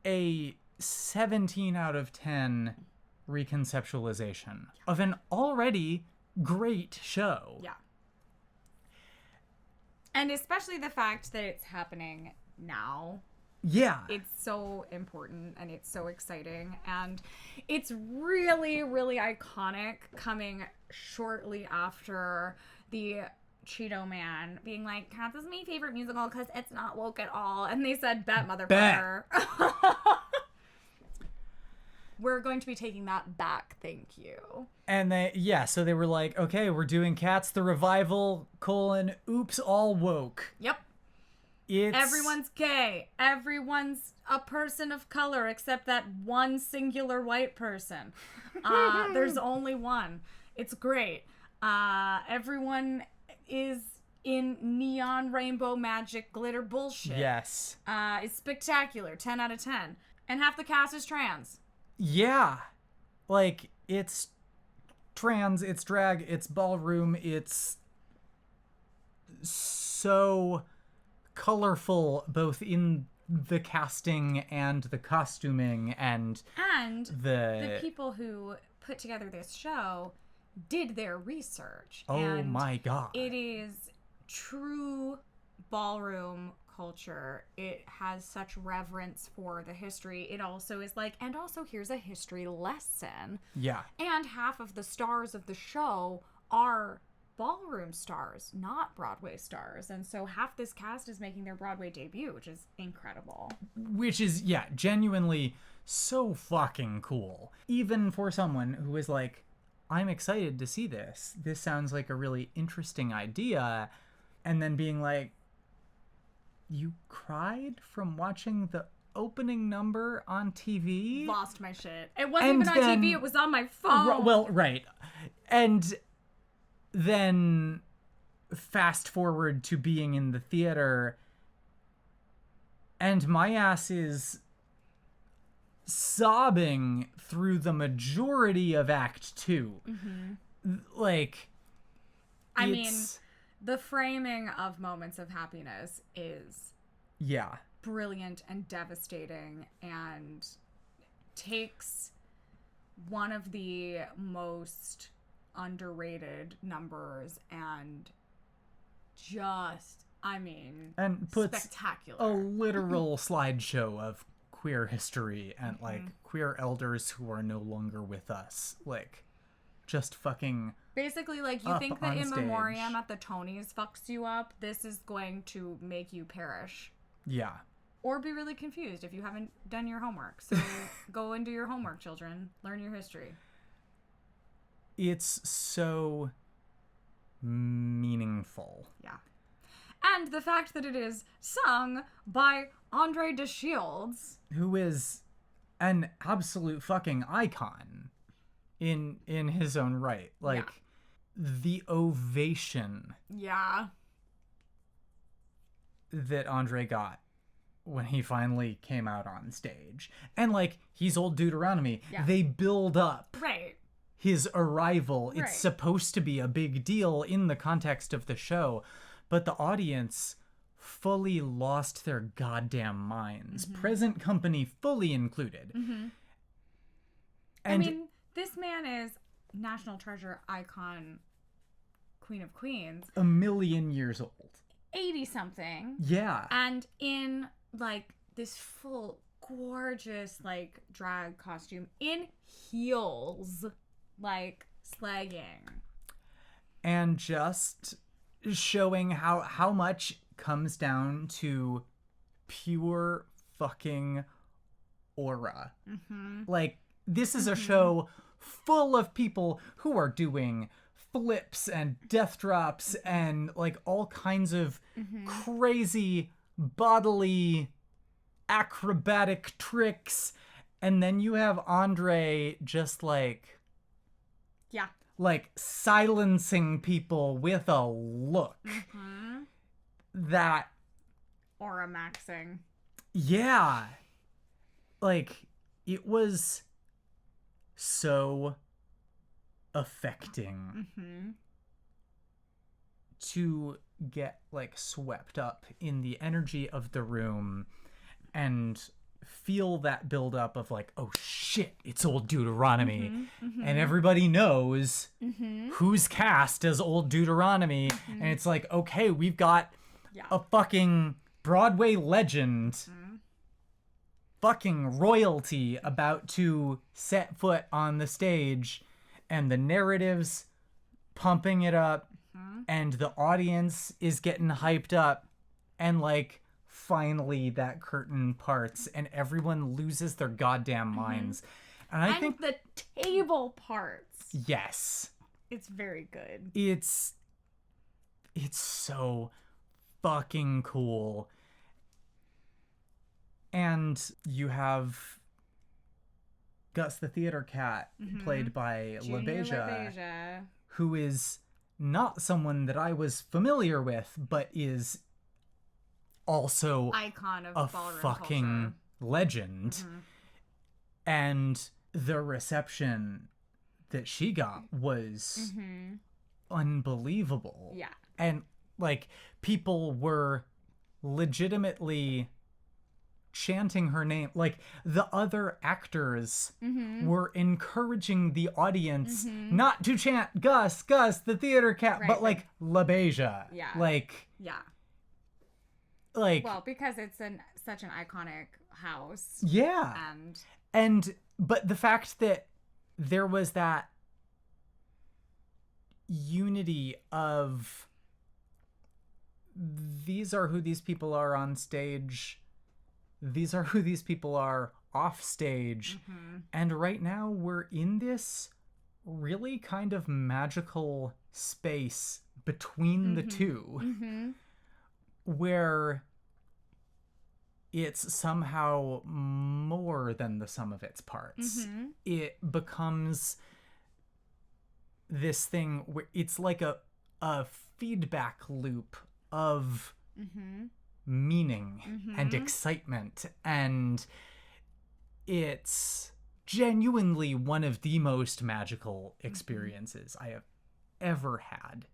a 17 out of 10 reconceptualization of an already great show. Yeah. And especially the fact that it's happening now. Yeah. It's so important and it's so exciting. And it's really, really iconic coming shortly after the Cheeto Man being like, Cats is my favorite musical because it's not woke at all. And they said, bet, motherfucker. We're going to be taking that back, thank you. And so they were like, okay, we're doing Cats the Revival, oops, all woke. Yep. It's... Everyone's gay. Everyone's a person of color except that one singular white person. There's only one. It's great. Everyone is in neon rainbow magic glitter bullshit. Yes. It's spectacular. 10 out of 10. And half the cast is trans. Yeah. Like, it's trans, it's drag, it's ballroom, it's so colorful both in the casting and the costuming and the people who put together this show did their research. Oh and my God. It is true ballroom culture. It has such reverence for the history. It also is like, and also here's a history lesson. Yeah. And half of the stars of the show are ballroom stars, not Broadway stars. And so half this cast is making their Broadway debut, which is incredible. Which is, yeah, genuinely so fucking cool. Even for someone who is like, I'm excited to see this. This sounds like a really interesting idea. And then being like, you cried from watching the opening number on TV? Lost my shit. It wasn't even on TV, it was on my phone. Well, right. And then fast forward to being in the theater, and my ass is sobbing through the majority of Act 2. Like, I mean, the framing of moments of happiness is brilliant and devastating, and takes one of the most underrated numbers and just, I mean, and puts spectacular. A literal slideshow of queer history and like queer elders who are no longer with us, like just fucking basically, like, you think that in memoriam at the Tonys fucks you up, this is going to make you perish. Yeah. Or be really confused if you haven't done your homework. So go and do your homework, children. Learn your history. It's so meaningful. Yeah. And the fact that it is sung by Andre de Shields, who is an absolute fucking icon in his own right. Like, the ovation that Andre got when he finally came out on stage. And, like, he's old Deuteronomy. They build up his arrival. It's supposed to be a big deal in the context of the show, but the audience fully lost their goddamn minds. Present company fully included. And I mean, this man is national treasure, icon, queen of queens. 1,000,000 years old. 80-something. Yeah. And in, like, this full, gorgeous, like, drag costume in heels. Like, slagging. And just showing how much comes down to pure fucking aura. Like, this is a show full of people who are doing flips and death drops and, like, all kinds of crazy bodily acrobatic tricks. And then you have Andre just, like, like, silencing people with a look that aura maxing. Yeah. Like, it was so affecting to get, like, swept up in the energy of the room and feel that build up of, like, oh shit, it's old Deuteronomy. And everybody knows who's cast as old Deuteronomy. And it's like, okay, we've got a fucking Broadway legend, fucking royalty about to set foot on the stage, and the narrative's pumping it up, and the audience is getting hyped up, and, like, finally that curtain parts and everyone loses their goddamn minds. And I think the table parts. Yes. It's very good. It's so fucking cool. And you have Gus the theater cat, played by LaBeija, who is not someone that I was familiar with, but is also icon of a ballroom fucking culture. Legend. And the reception that she got was unbelievable. Yeah. And, like, people were legitimately chanting her name. Like, the other actors were encouraging the audience not to chant Gus, the theater cat, but, like, LaBeija. Yeah. Like, well, because it's such an iconic house. Yeah. But the fact that there was that unity of these are who these people are on stage, these are who these people are off stage, and right now we're in this really kind of magical space between the two where it's somehow more than the sum of its parts. It becomes this thing where it's like a feedback loop of meaning and excitement, and it's genuinely one of the most magical experiences I have ever had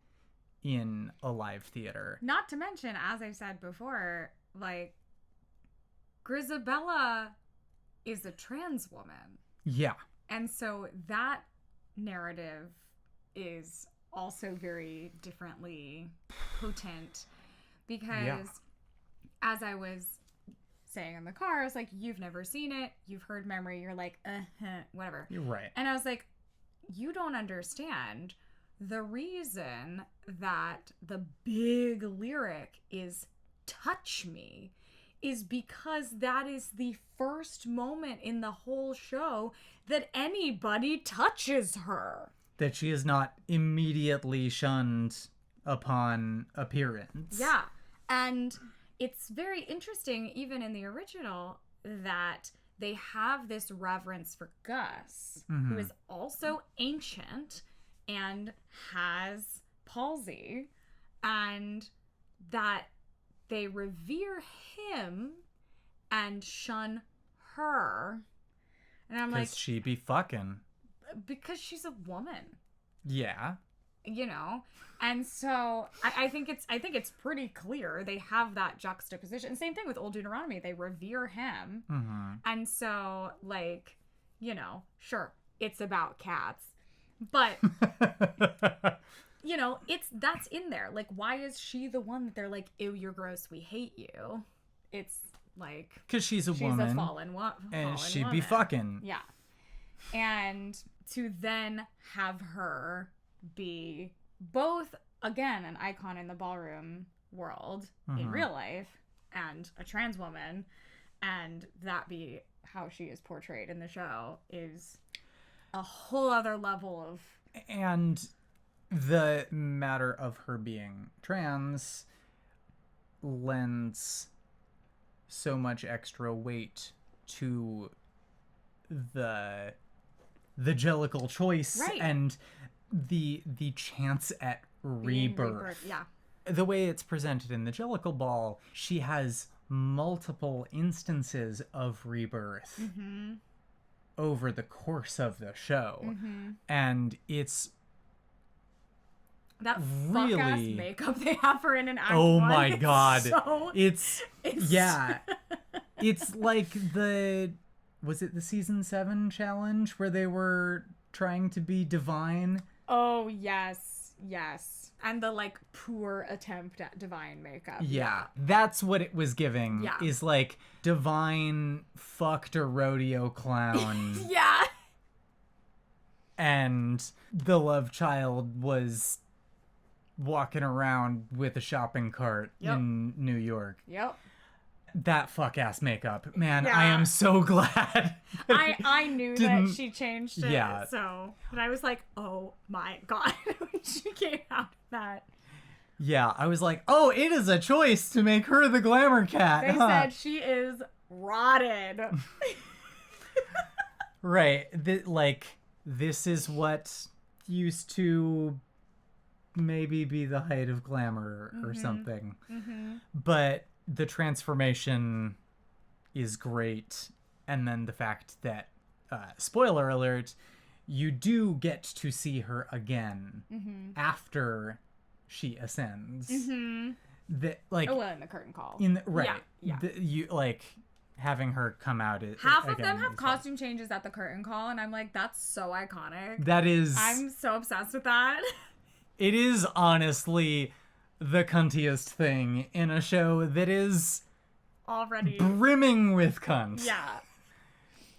in a live theater. Not to mention, as I've said before, like, Grisabella is a trans woman. Yeah. And so that narrative is also very differently potent because as I was saying in the car, I was like, you've never seen it, you've heard Memory, you're like, whatever. You're right. And I was like, you don't understand. The reason that the big lyric is touch me is because that is the first moment in the whole show that anybody touches her. That she is not immediately shunned upon appearance. Yeah. And it's very interesting, even in the original, that they have this reverence for Gus, who is also ancient and has palsy, and that they revere him and shun her. And I'm like, 'cause she be fucking. Because she's a woman. Yeah. You know? And so I think it's pretty clear they have that juxtaposition. Same thing with Old Deuteronomy. They revere him. And so, like, you know, sure, it's about cats. But you know, that's in there. Like, why is she the one that they're like, ew, you're gross, we hate you? It's like, because she's a woman. She's a fallen and she'd woman. be fucking. Yeah. And to then have her be both, again, an icon in the ballroom world in real life and a trans woman, and that be how she is portrayed in the show is a whole other level of... And the matter of her being trans lends so much extra weight to the Jellicle choice, right, and the chance at rebirth. Yeah. The way it's presented in the Jellicle Ball, she has multiple instances of rebirth over the course of the show. And it's that really fuck-ass makeup they have her in an act oh one. my It's god. so... It's yeah. It's like was it the season 7 challenge where they were trying to be divine? Oh, yes. Yes. And the, like, poor attempt at divine makeup. Yeah. That's what it was giving. Yeah. Is like divine fucked a rodeo clown. Yeah. And the love child was walking around with a shopping cart in New York. Yep. That fuck-ass makeup. Man, Yeah. I am so glad. I knew that she changed it. Yeah. So, but I was like, oh my god, when she came out of that. Yeah, I was like, oh, it is a choice to make her the glamour cat. They said she is rotted. Right. This is what used to maybe be the height of glamour or something. But the transformation is great. And then the fact that, spoiler alert, you do get to see her again after she ascends. That, like, oh, well, in the curtain call. right. Yeah. You, like, having her come out. Half of them have costume changes at the curtain call, and I'm like, that's so iconic. That is... I'm so obsessed with that. It is honestly the cuntiest thing in a show that is Already brimming with cunt. Yeah.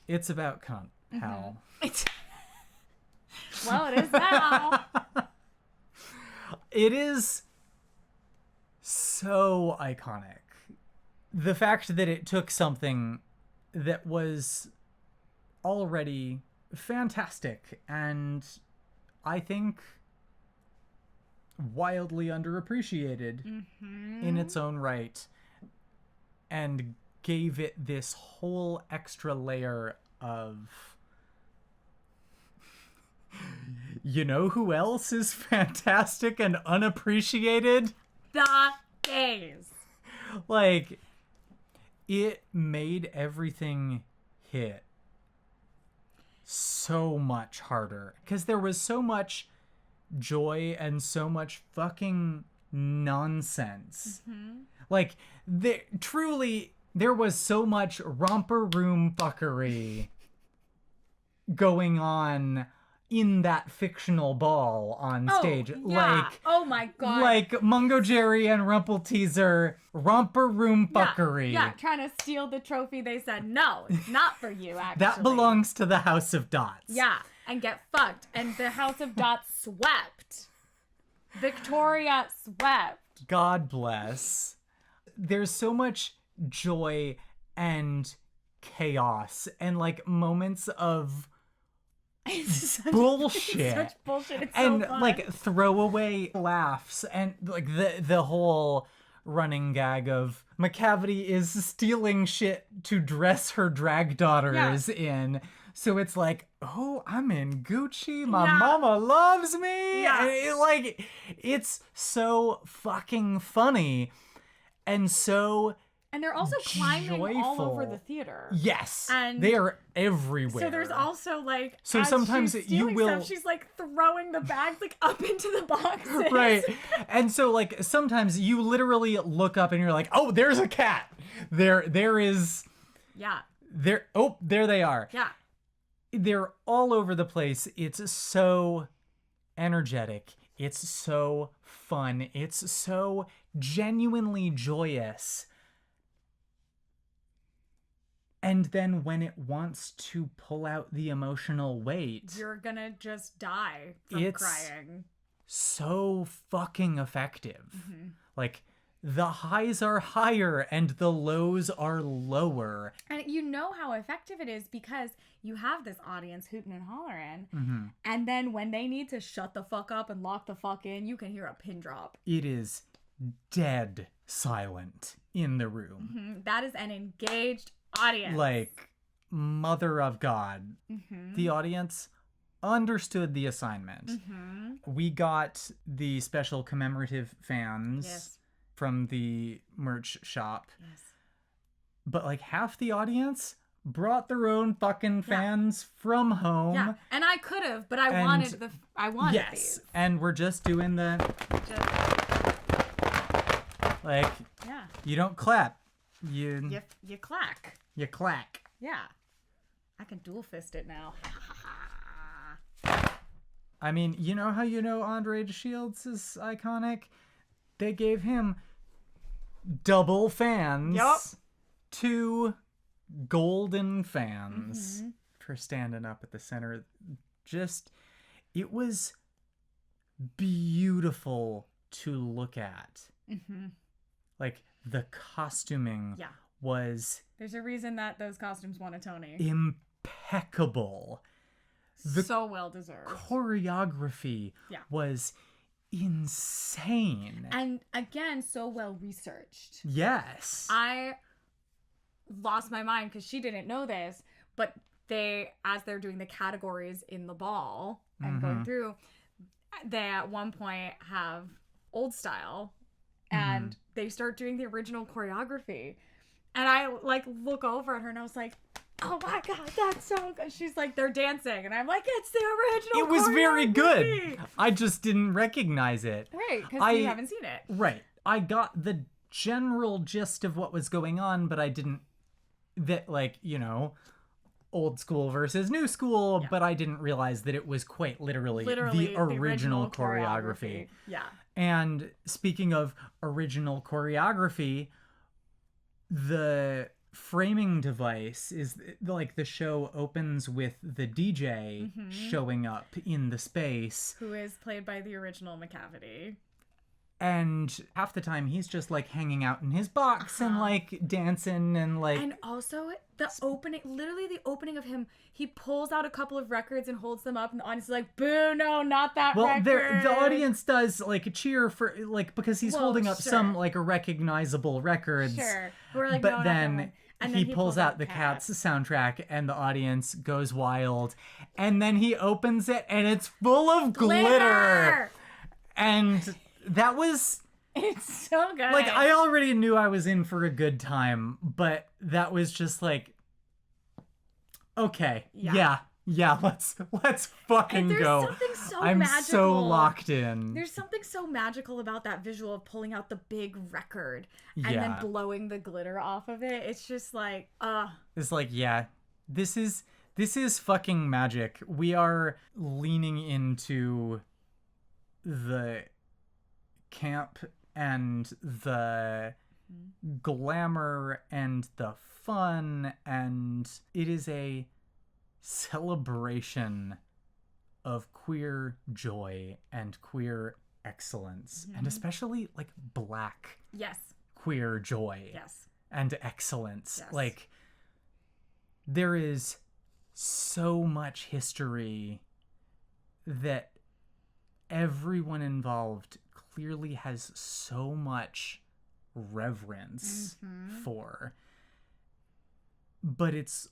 It's about cunt, Hal. Well, it is now. It is so iconic. The fact that it took something that was already fantastic and I think wildly underappreciated in its own right and gave it this whole extra layer of, you know who else is fantastic and unappreciated? The gays. Like, it made everything hit so much harder because there was so much joy and so much fucking nonsense. Like, there was so much romper room fuckery going on in that fictional ball on stage. Yeah. Like, oh my god. like Mungo Jerry and Rumpelteazer romper room fuckery. Yeah, trying to steal the trophy. They said, no, it's not for you, actually. That belongs to the House of Dots. Yeah, and get fucked. And the House of Dots swept. Victoria swept. God bless. There's so much joy and chaos and like moments of bullshit. Such bullshit. It's and so fun. like throwaway laughs and like the whole running gag of McCavity is stealing shit to dress her drag daughters in. So it's like, oh, I'm in Gucci. My mama loves me. Yeah. And it's so fucking funny and so. And they're also climbing all over joyful. the theater. Yes. And they are everywhere. So there's also like, so as sometimes she's you stealing will stuff, she's like throwing the bags like up into the boxes. Right. And so like sometimes you literally look up and you're like, oh, there's a cat. There is. Yeah. There. Oh, there they are. Yeah. They're all over the place. It's so energetic. It's so fun. It's so genuinely joyous. And then when it wants to pull out the emotional weight, You're gonna just die from crying. So fucking effective. Like, the highs are higher and the lows are lower. And you know how effective it is because you have this audience hooting and hollering. And then when they need to shut the fuck up and lock the fuck in, you can hear a pin drop. It is dead silent in the room. That is an engaged audience. Like, mother of God. The audience understood the assignment. We got the special commemorative fans from the merch shop. But like half the audience brought their own fucking fans from home. Yeah, and I could have, but I wanted yes, these. and we're just doing the like. Yeah. You don't clap. You clack. You clack. Yeah. I can dual fist it now. I mean, you know how you know Andre Shields is iconic? They gave him double fans. Yup. 2 golden fans for standing up at the center. Just, it was beautiful to look at. Like, the costuming was... There's a reason that those costumes won a Tony. Impeccable. So well deserved. Choreography was insane. And again, so well researched. Yes. I lost my mind because she didn't know this, but as they're doing the categories in the ball and going through, they at one point have old style and they start doing the original choreography. And I like look over at her and I was like, oh my God, that's so good. She's like, they're dancing. And I'm like, it's the original It was very choreography. good. I just didn't recognize it. Right, because you haven't seen it. Right. I got the general gist of what was going on, but I didn't, old school versus new school, but I didn't realize that it was quite literally the original choreography. Yeah. And speaking of original choreography, the framing device is like the show opens with the DJ showing up in the space. Who is played by the original McCavity. And half the time he's just like hanging out in his box and like dancing and like. And also the opening of him, he pulls out a couple of records and holds them up, and the audience is like, "Boo! No, not that record." The audience does like cheer for like because he's holding up some like recognizable records. Sure, we're like, but no, not that then one. And he pulls out the Cats soundtrack, and the audience goes wild. And then he opens it, and it's full of glitter. And that was. It's so good. Like, I already knew I was in for a good time, but that was just like, okay, yeah, let's fucking go. Something so I'm magical. so locked in. There's something so magical about that visual of pulling out the big record and then blowing the glitter off of it. It's just like, It's like, yeah, this is fucking magic. We are leaning into the camp and the glamour and the fun, and it is a celebration of queer joy and queer excellence, and especially like Black queer joy and excellence. Like, there is so much history that everyone involved clearly has so much reverence for. But it's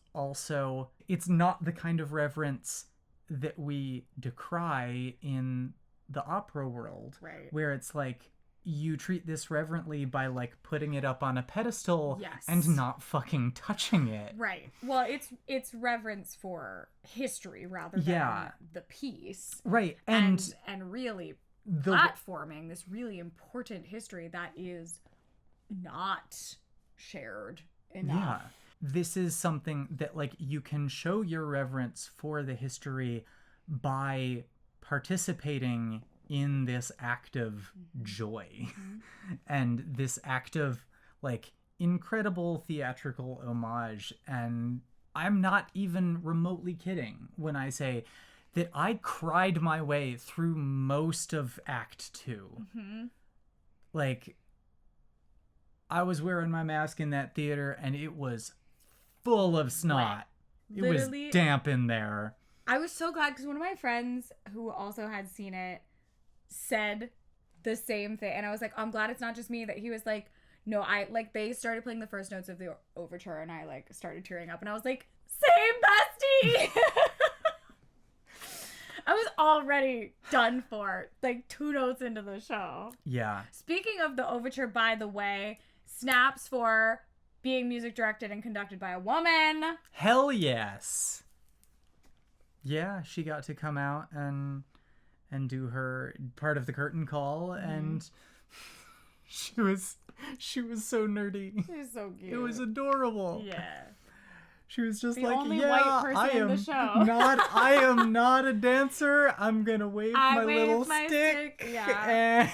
not the kind of reverence that we decry in the opera world. Right. Where it's like, you treat this reverently by like putting it up on a pedestal and not fucking touching it. Right. Well, it's reverence for history rather than the piece. Right. And really platforming this really important history that is not shared enough. Yeah. This is something that like you can show your reverence for the history by participating in this act of joy and this act of like incredible theatrical homage. And I'm not even remotely kidding when I say that I cried my way through most of Act 2. Like, I was wearing my mask in that theater, and it was full of snot. It was damp in there. I was so glad, because one of my friends who also had seen it said the same thing. And I was like, I'm glad it's not just me. That he was like, no, they started playing the first notes of the overture, and I like started tearing up, and I was like, same bestie! I was already done for, like 2 notes into the show. Yeah. Speaking of the overture, by the way, snaps for being music directed and conducted by a woman. Hell yes. Yeah, she got to come out and do her part of the curtain call, and she was so nerdy. She was so cute. It was adorable. Yeah. She was just the like, only yeah, white person in the show. I am not a dancer. I'm gonna wave my little stick. Yeah.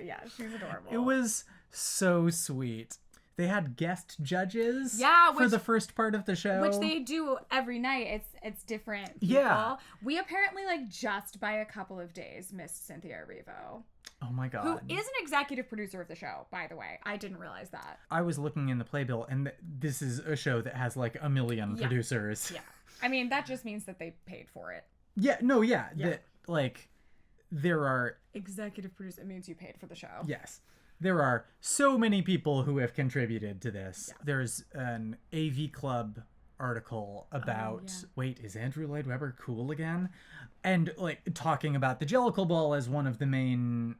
Yeah, she's adorable. It was so sweet. They had guest judges for the first part of the show. Which they do every night. It's different people. Yeah. We apparently, like, just by a couple of days missed Cynthia Erivo. Oh my god. Who is an executive producer of the show, by the way. I didn't realize that. I was looking in the playbill, and this is a show that has like 1 million producers. Yeah. I mean, that just means that they paid for it. Yeah, no, yeah. That, like, there are... Executive producer, it means you paid for the show. Yes. There are so many people who have contributed to this. Yeah. There's an AV Club article about, wait, is Andrew Lloyd Webber cool again? And, like, talking about the Jellicle Ball as one of the main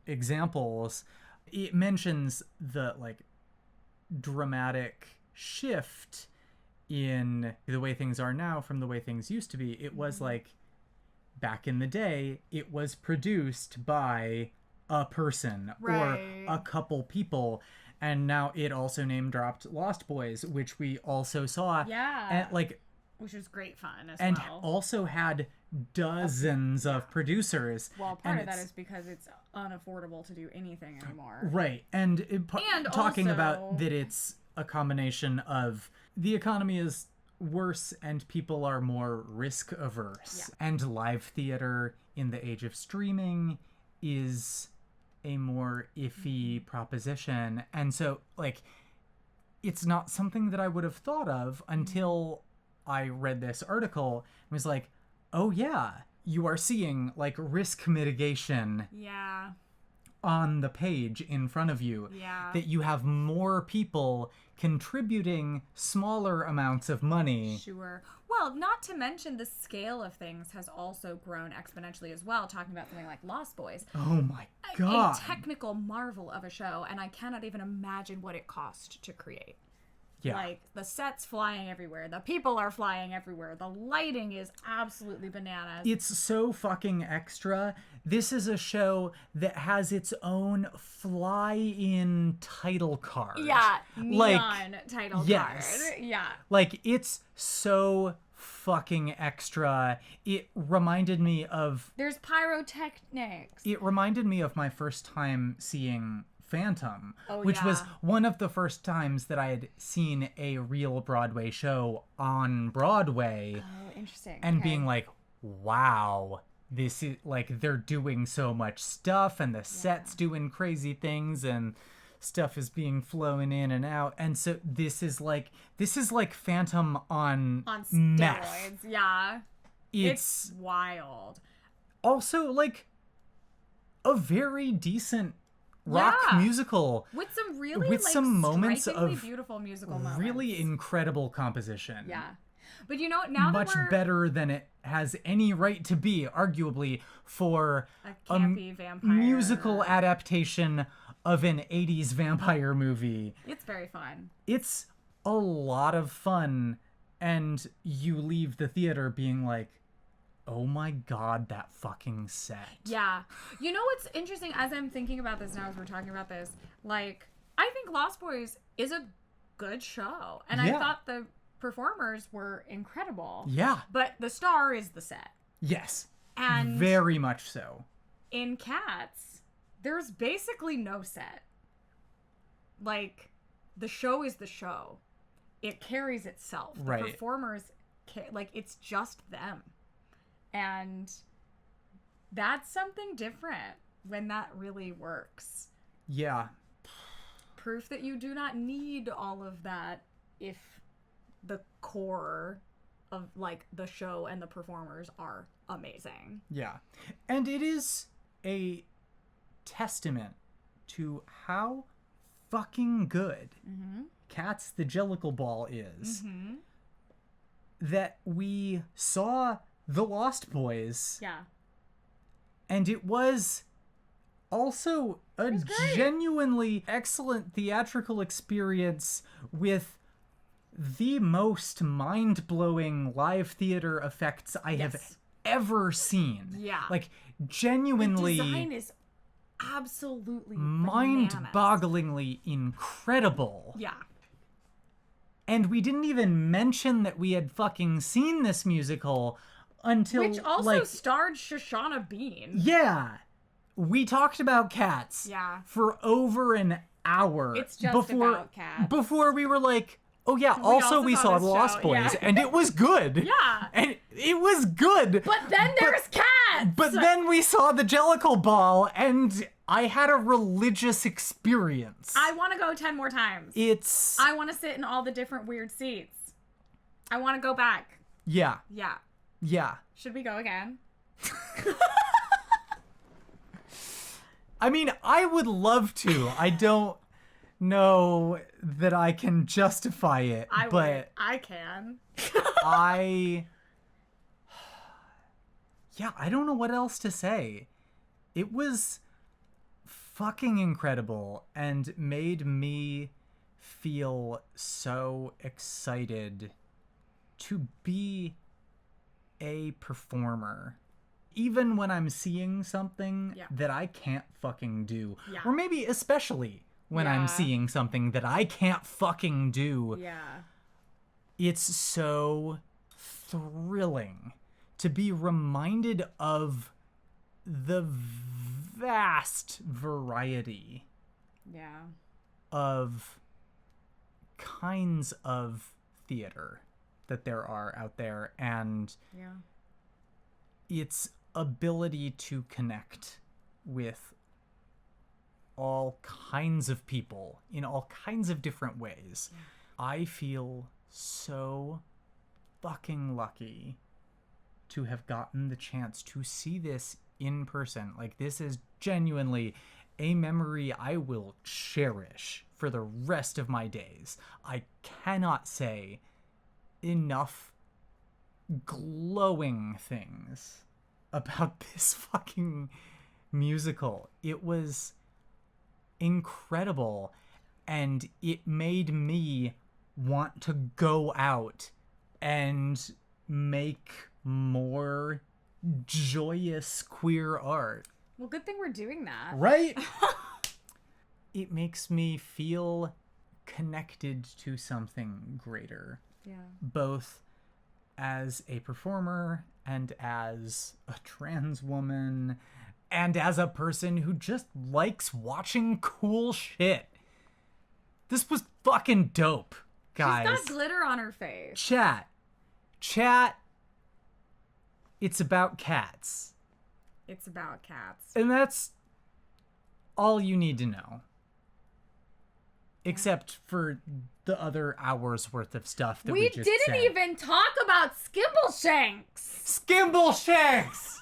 examples. It mentions the, like, dramatic shift in the way things are now from the way things used to be. It was, like, back in the day, it was produced by a person or a couple people, and now it also name dropped Lost Boys, which we also saw, and like, which was great fun as and well. Also had dozens of producers. Well, part of that is because it's unaffordable to do anything anymore, right? And talking about that, it's a combination of the economy is worse and people are more risk averse, and live theater in the age of streaming is a more iffy proposition. And so, like, it's not something that I would have thought of until I read this article and was like, oh yeah, you are seeing, like, risk mitigation Yeah. on the page in front of you. Yeah. That you have more people contributing smaller amounts of money. Sure. Well, not to mention the scale of things has also grown exponentially as well, talking about something like Lost Boys. Oh my god. A technical marvel of a show, and I cannot even imagine what it cost to create. Yeah. Like, the set's flying everywhere, the people are flying everywhere, the lighting is absolutely bananas. It's so fucking extra. This is a show that has its own fly-in title card. Yeah, like, neon title yes. card. Yeah. Like, it's so fucking extra. It reminded me of... There's pyrotechnics. It reminded me of my first time seeing Phantom, which yeah. was one of the first times that I had seen a real Broadway show on Broadway. Oh, interesting. And being like, wow, this is, like, they're doing so much stuff, and the set's doing crazy things, and stuff is being flown in and out. And so this is like Phantom on steroids. meth. Yeah. It's wild. Also, like, a very decent rock musical with some really with like, some moments of beautiful musical moments. Really incredible composition. Yeah. But you know, now much that we're better than it has any right to be, arguably, for a campy vampire musical adaptation of an 80s vampire movie. It's very fun. It's a lot of fun, and you leave the theater being like, oh my god, that fucking set. Yeah. You know what's interesting as I'm thinking about this now, as we're talking about this, like, I think Lost Boys is a good show. And I thought the performers were incredible. Yeah. But the star is the set. Yes. And very much so. In Cats, there's basically no set. Like, the show is the show. It carries itself. The performers, like, it's just them. And that's something different when that really works. Yeah. Proof that you do not need all of that if the core of, like, the show and the performers are amazing. Yeah. And it is a testament to how fucking good Cats the Jellicle Ball is that we saw The Lost Boys. Yeah. And it was also a genuinely excellent theatrical experience with the most mind-blowing live theater effects I have ever seen. Yeah. Like, genuinely... The design is absolutely mind-bogglingly incredible. Yeah. And we didn't even mention that we had fucking seen this musical until, which also like, starred Shoshana Bean. Yeah. We talked about Cats for over an hour. It's just about Cats. Before we were like, oh yeah, also we saw The Lost Boys, and it was good. Yeah. And it was good. But then there's Cats! But then we saw the Jellicle Ball, and I had a religious experience. I want to go 10 more times. I want to sit in all the different weird seats. I want to go back. Yeah. Yeah. Yeah. Should we go again? I mean, I would love to. I don't know that I can justify it, but I can. Yeah, I don't know what else to say. It was fucking incredible and made me feel so excited to be a performer. Even when I'm seeing something that I can't fucking do. Yeah. Or maybe especially when I'm seeing something that I can't fucking do. Yeah. It's so thrilling to be reminded of the vast variety of kinds of theater that there are out there, and its ability to connect with all kinds of people in all kinds of different ways. I feel so fucking lucky to have gotten the chance to see this in person. Like, this is genuinely a memory I will cherish for the rest of my days. I cannot say enough glowing things about this fucking musical. It was incredible, and it made me want to go out and make more joyous queer art. Well, good thing we're doing that. Right? It makes me feel connected to something greater. Yeah. Both as a performer and as a trans woman and as a person who just likes watching cool shit. This was fucking dope, guys. She's got glitter on her face. Chat. It's about cats. It's about cats. And that's all you need to know. Except for the other hour's worth of stuff that we just didn't said. even talk about Skimbleshanks. Skimbleshanks!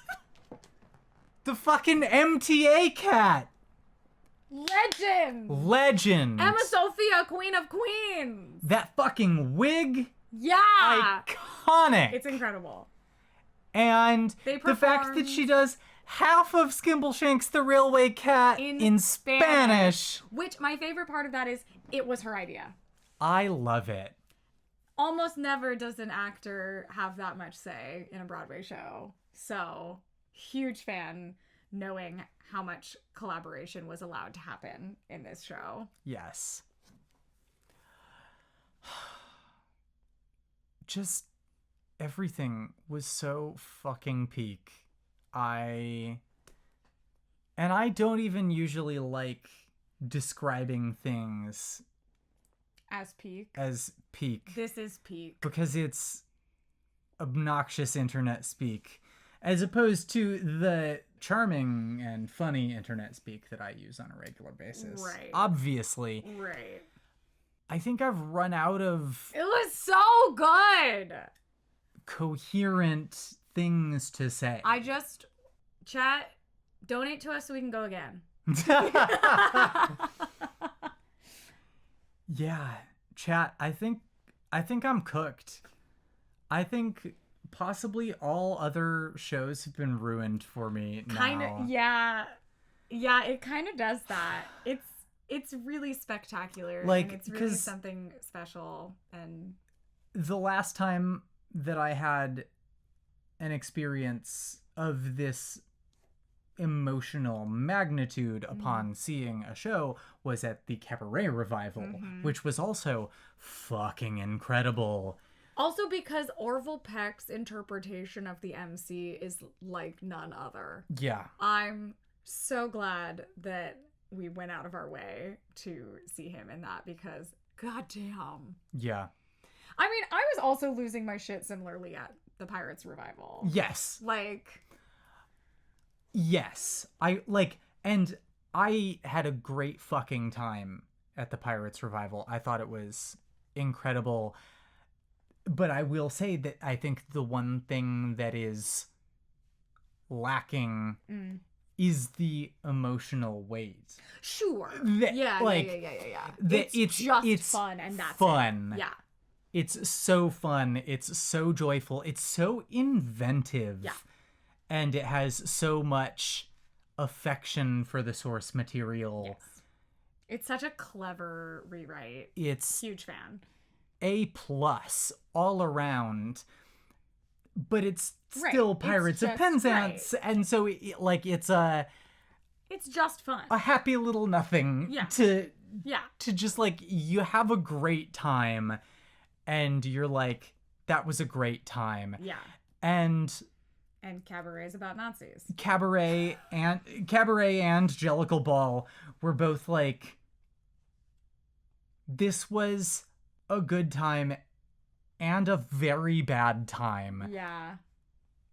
The fucking MTA cat. Legend. Emma Sophia, Queen of Queens. That fucking wig. Yeah. Iconic. It's incredible. And the fact that she does half of Skimbleshanks the Railway Cat in Spanish. Which, my favorite part of that is, it was her idea. I love it. Almost never does an actor have that much say in a Broadway show. So, huge fan knowing how much collaboration was allowed to happen in this show. Yes. Just everything was so fucking peak. I don't even usually like describing things as peak. This is peak. Because it's obnoxious internet speak, as opposed to the charming and funny internet speak that I use on a regular basis. Right. Obviously. Right. I think I've run out of... It was so good! Coherent things to say. Chat, donate to us so we can go again. Yeah, chat, I think I'm cooked. I think possibly all other shows have been ruined for me now. Kinda, yeah. Yeah, it kind of does that. It's really spectacular. Like, and it's really something special. And the last time that I had an experience of this emotional magnitude upon seeing a show was at the Cabaret revival, which was also fucking incredible. Also because Orville Peck's interpretation of the MC is like none other. Yeah. I'm so glad that we went out of our way to see him in that because goddamn. Yeah. I mean, I was also losing my shit similarly at the Pirates revival. Yes. Like... Yes. I had a great fucking time at the Pirates revival. I thought it was incredible. But I will say that I think the one thing that is lacking is the emotional weight. Sure. Yeah. It's fun and that's fun. It. Yeah. It's so fun. It's so joyful. It's so inventive. Yeah. And it has so much affection for the source material. Yes. It's such a clever rewrite. It's huge fan. A+ all around. But it's still Pirates of Penzance. Right. And so it's just fun. A happy little nothing to just you have a great time and you're like, that was a great time. Yeah. And Cabaret is about Nazis. Cabaret and Jellicle Ball were both like, this was a good time and a very bad time. Yeah.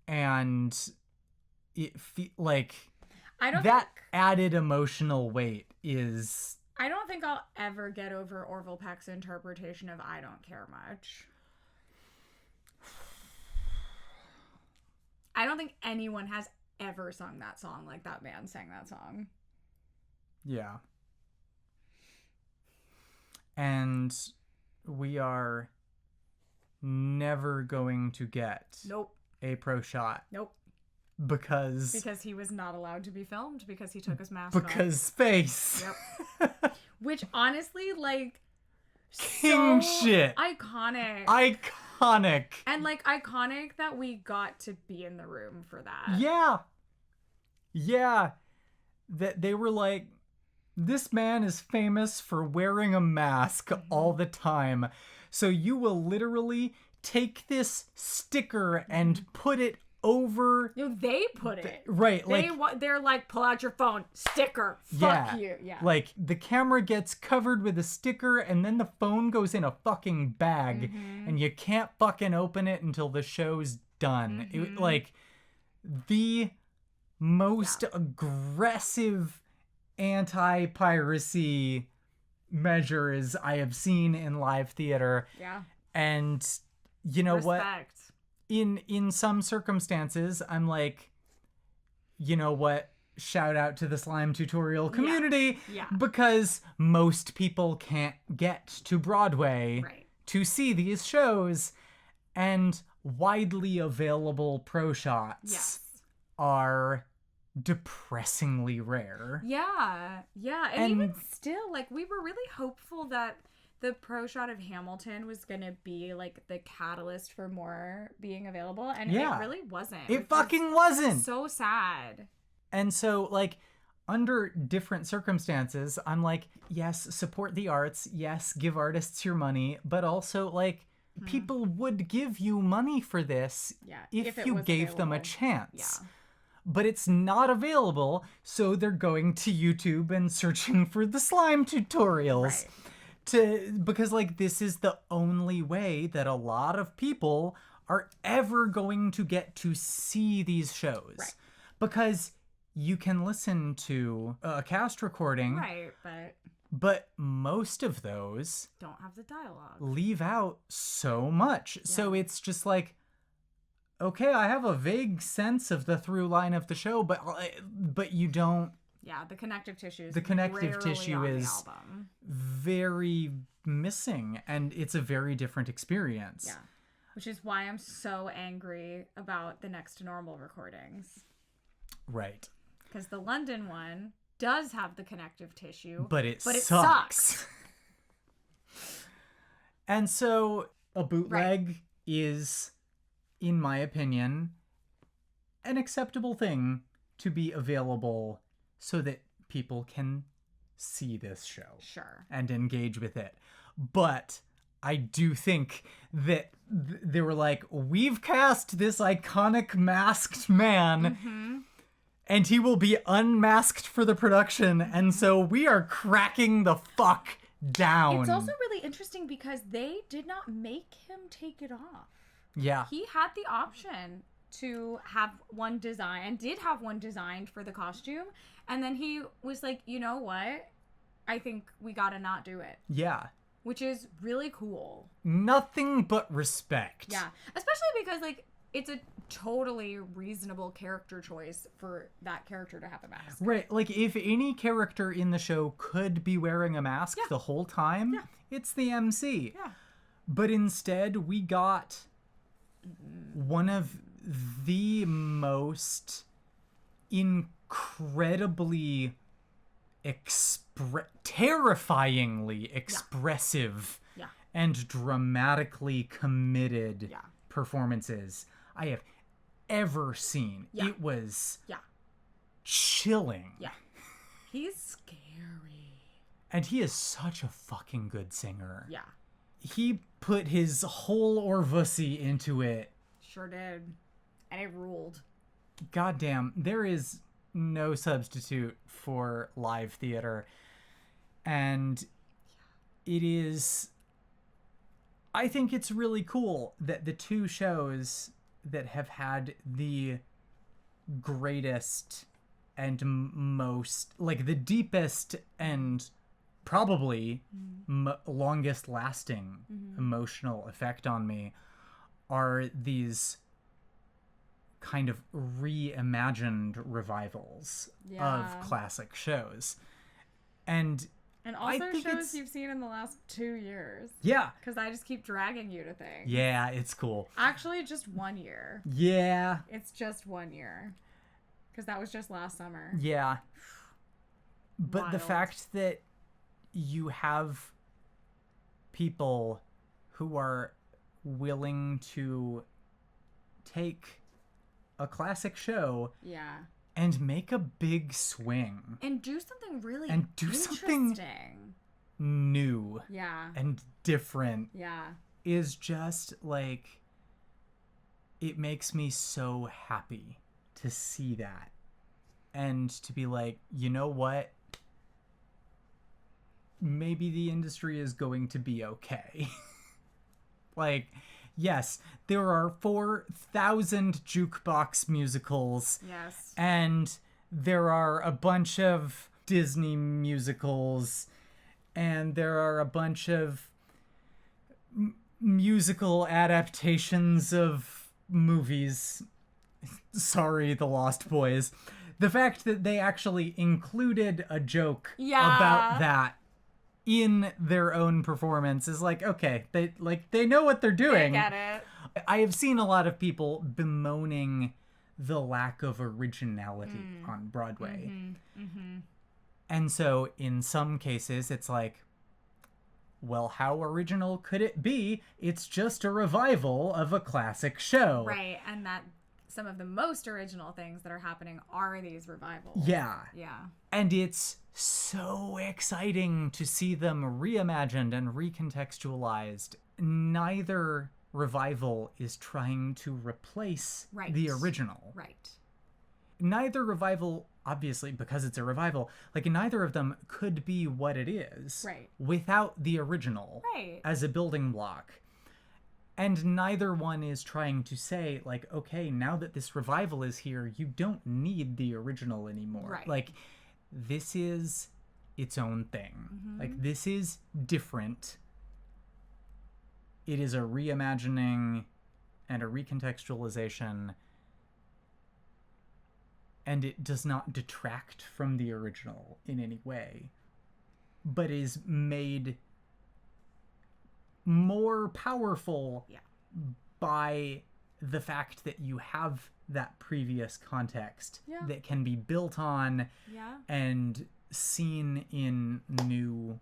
And it that added emotional weight is... I don't think I'll ever get over Orville Peck's interpretation of I Don't Care Much. I don't think anyone has ever sung that song like that man sang that song. Yeah. And we are never going to get a pro shot. Because he was not allowed to be filmed because he took his mask off. Because space. Yep. Which honestly, like, king so shit. Iconic. And like iconic that we got to be in the room for that. Yeah. That they were like, this man is famous for wearing a mask all the time. So you will literally take this sticker and put it over... No, they put it. Right. They're like, pull out your phone. Sticker. Fuck you. Yeah. Like, the camera gets covered with a sticker and then the phone goes in a fucking bag and you can't fucking open it until the show's done. It, like, the most aggressive anti-piracy measures I have seen in live theater. Yeah. And you know what? Respect. In some circumstances, I'm like, you know what? Shout out to the slime tutorial community. Yeah. Because most people can't get to Broadway to see these shows. And widely available pro shots are depressingly rare. Yeah. And even still, like, we were really hopeful that the pro shot of Hamilton was gonna be like the catalyst for more being available, and it really wasn't. It fucking wasn't. So sad. And so, like, under different circumstances, I'm like, yes, support the arts. Yes, give artists your money, but also, like, people would give you money for this if you gave them a chance. Yeah. But it's not available, so they're going to YouTube and searching for the slime tutorials. Because, like, this is the only way that a lot of people are ever going to get to see these shows. Because you can listen to a cast recording. But most of those don't have the dialogue. Leave out so much. So it's just like, okay, I have a vague sense of the through line of the show, but you don't. Yeah, the connective tissue is very missing, and it's a very different experience. Yeah, which is why I'm so angry about the Next to Normal recordings. Right. Because the London one does have the connective tissue, but it sucks. And so a bootleg is, in my opinion, an acceptable thing to be available so that people can see this show. And engage with it. But I do think that they were like, we've cast this iconic masked man and he will be unmasked for the production. And so we are cracking the fuck down. It's also really interesting because they did not make him take it off. Yeah. He had the option to have one design, and did have one designed for the costume, and then he was like, you know what, I think we gotta not do it. Yeah. Which is really cool. Nothing but respect. Yeah. Especially because, like, it's a totally reasonable character choice for that character to have a mask. Right. Like, if any character in the show could be wearing a mask the whole time, it's the MC. Yeah. But instead, we got one of the most incredibly terrifyingly expressive and dramatically committed performances I have ever seen. It was chilling. Yeah. He's scary. And he is such a fucking good singer. Yeah. He put his whole Orvussy into it. Sure did. And it ruled. Goddamn, there is no substitute for live theater. And it is... I think it's really cool that the two shows that have had the greatest and most, like, the deepest and probably longest lasting emotional effect on me are these kind of reimagined revivals of classic shows. And also shows you've seen in the last 2 years. Yeah. Because I just keep dragging you to things. Yeah, it's cool. Actually, just 1 year. Yeah. It's just 1 year. Because that was just last summer. Yeah. But Wild. The fact that you have people who are willing to take a classic show and make a big swing and do something really something new and different is just like, it makes me so happy to see that and to be like, you know what, maybe the industry is going to be okay. Like, yes, there are 4,000 jukebox musicals. Yes. And there are a bunch of Disney musicals. And there are a bunch of musical adaptations of movies. Sorry, The Lost Boys. The fact that they actually included a joke about that in their own performance is like, okay, they know what they're doing. They get it. I have seen a lot of people bemoaning the lack of originality on Broadway. And so in some cases it's like, well, how original could it be? It's just a revival of a classic show. Right, and that some of the most original things that are happening are these revivals. Yeah. Yeah. And it's so exciting to see them reimagined and recontextualized. Neither revival is trying to replace the original. Right. Neither revival, obviously, because it's a revival, like, neither of them could be what it is without the original as a building block. And neither one is trying to say, like, okay, now that this revival is here, you don't need the original anymore. Right. Like, this is its own thing. Like, this is different. It is a reimagining and a recontextualization. And it does not detract from the original in any way, but is made more powerful by the fact that you have that previous context that can be built on and seen in new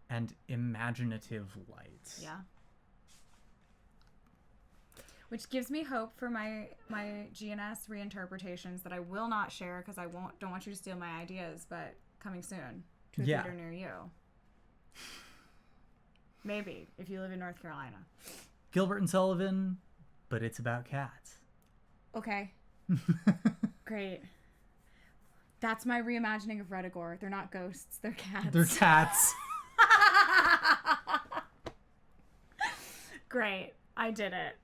and imaginative light. Yeah. Which gives me hope for my GNS reinterpretations that I will not share because don't want you to steal my ideas, but coming soon to a theater near you. Maybe, if you live in North Carolina. Gilbert and Sullivan, but it's about cats. Okay. Great. That's my reimagining of Redagore. They're not ghosts, they're cats. They're cats. Great. I did it.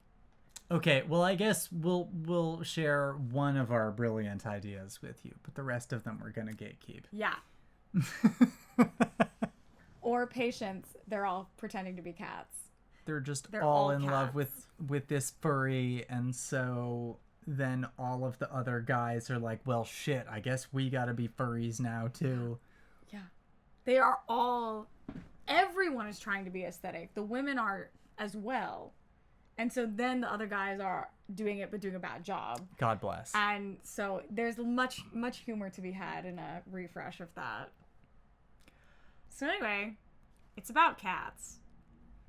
Okay, well, I guess we'll share one of our brilliant ideas with you, but the rest of them we're going to gatekeep. Yeah. Or patients, they're all pretending to be cats. They're all in love with this furry, and so then all of the other guys are like, well, shit, I guess we gotta be furries now, too. Yeah. They are all... Everyone is trying to be aesthetic. The women are as well. And so then the other guys are doing it, but doing a bad job. God bless. And so there's much humor to be had in a refresh of that. So anyway, it's about cats.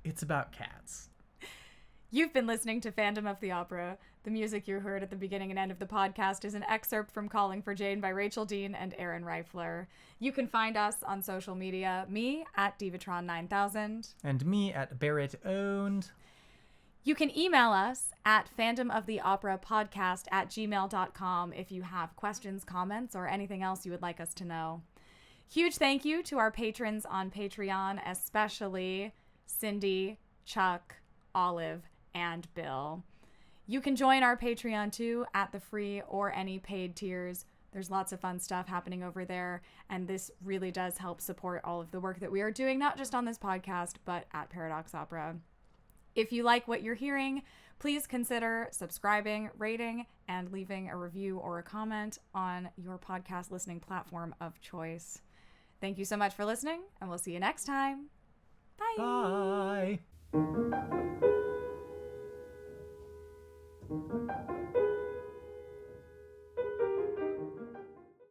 It's about cats. You've been listening to Fandom of the Opera. The music you heard at the beginning and end of the podcast is an excerpt from Calling for Jane by Rachel Dean and Aaron Reifler. You can find us on social media, me at Divatron9000. And me at Barrett Owned. You can email us at fandomoftheoperapodcast@gmail.com if you have questions, comments, or anything else you would like us to know. Huge thank you to our patrons on Patreon, especially Cindy, Chuck, Olive, and Bill. You can join our Patreon too at the free or any paid tiers. There's lots of fun stuff happening over there, and this really does help support all of the work that we are doing, not just on this podcast, but at Paradox Opera. If you like what you're hearing, please consider subscribing, rating, and leaving a review or a comment on your podcast listening platform of choice. Thank you so much for listening, and we'll see you next time. Bye. Bye.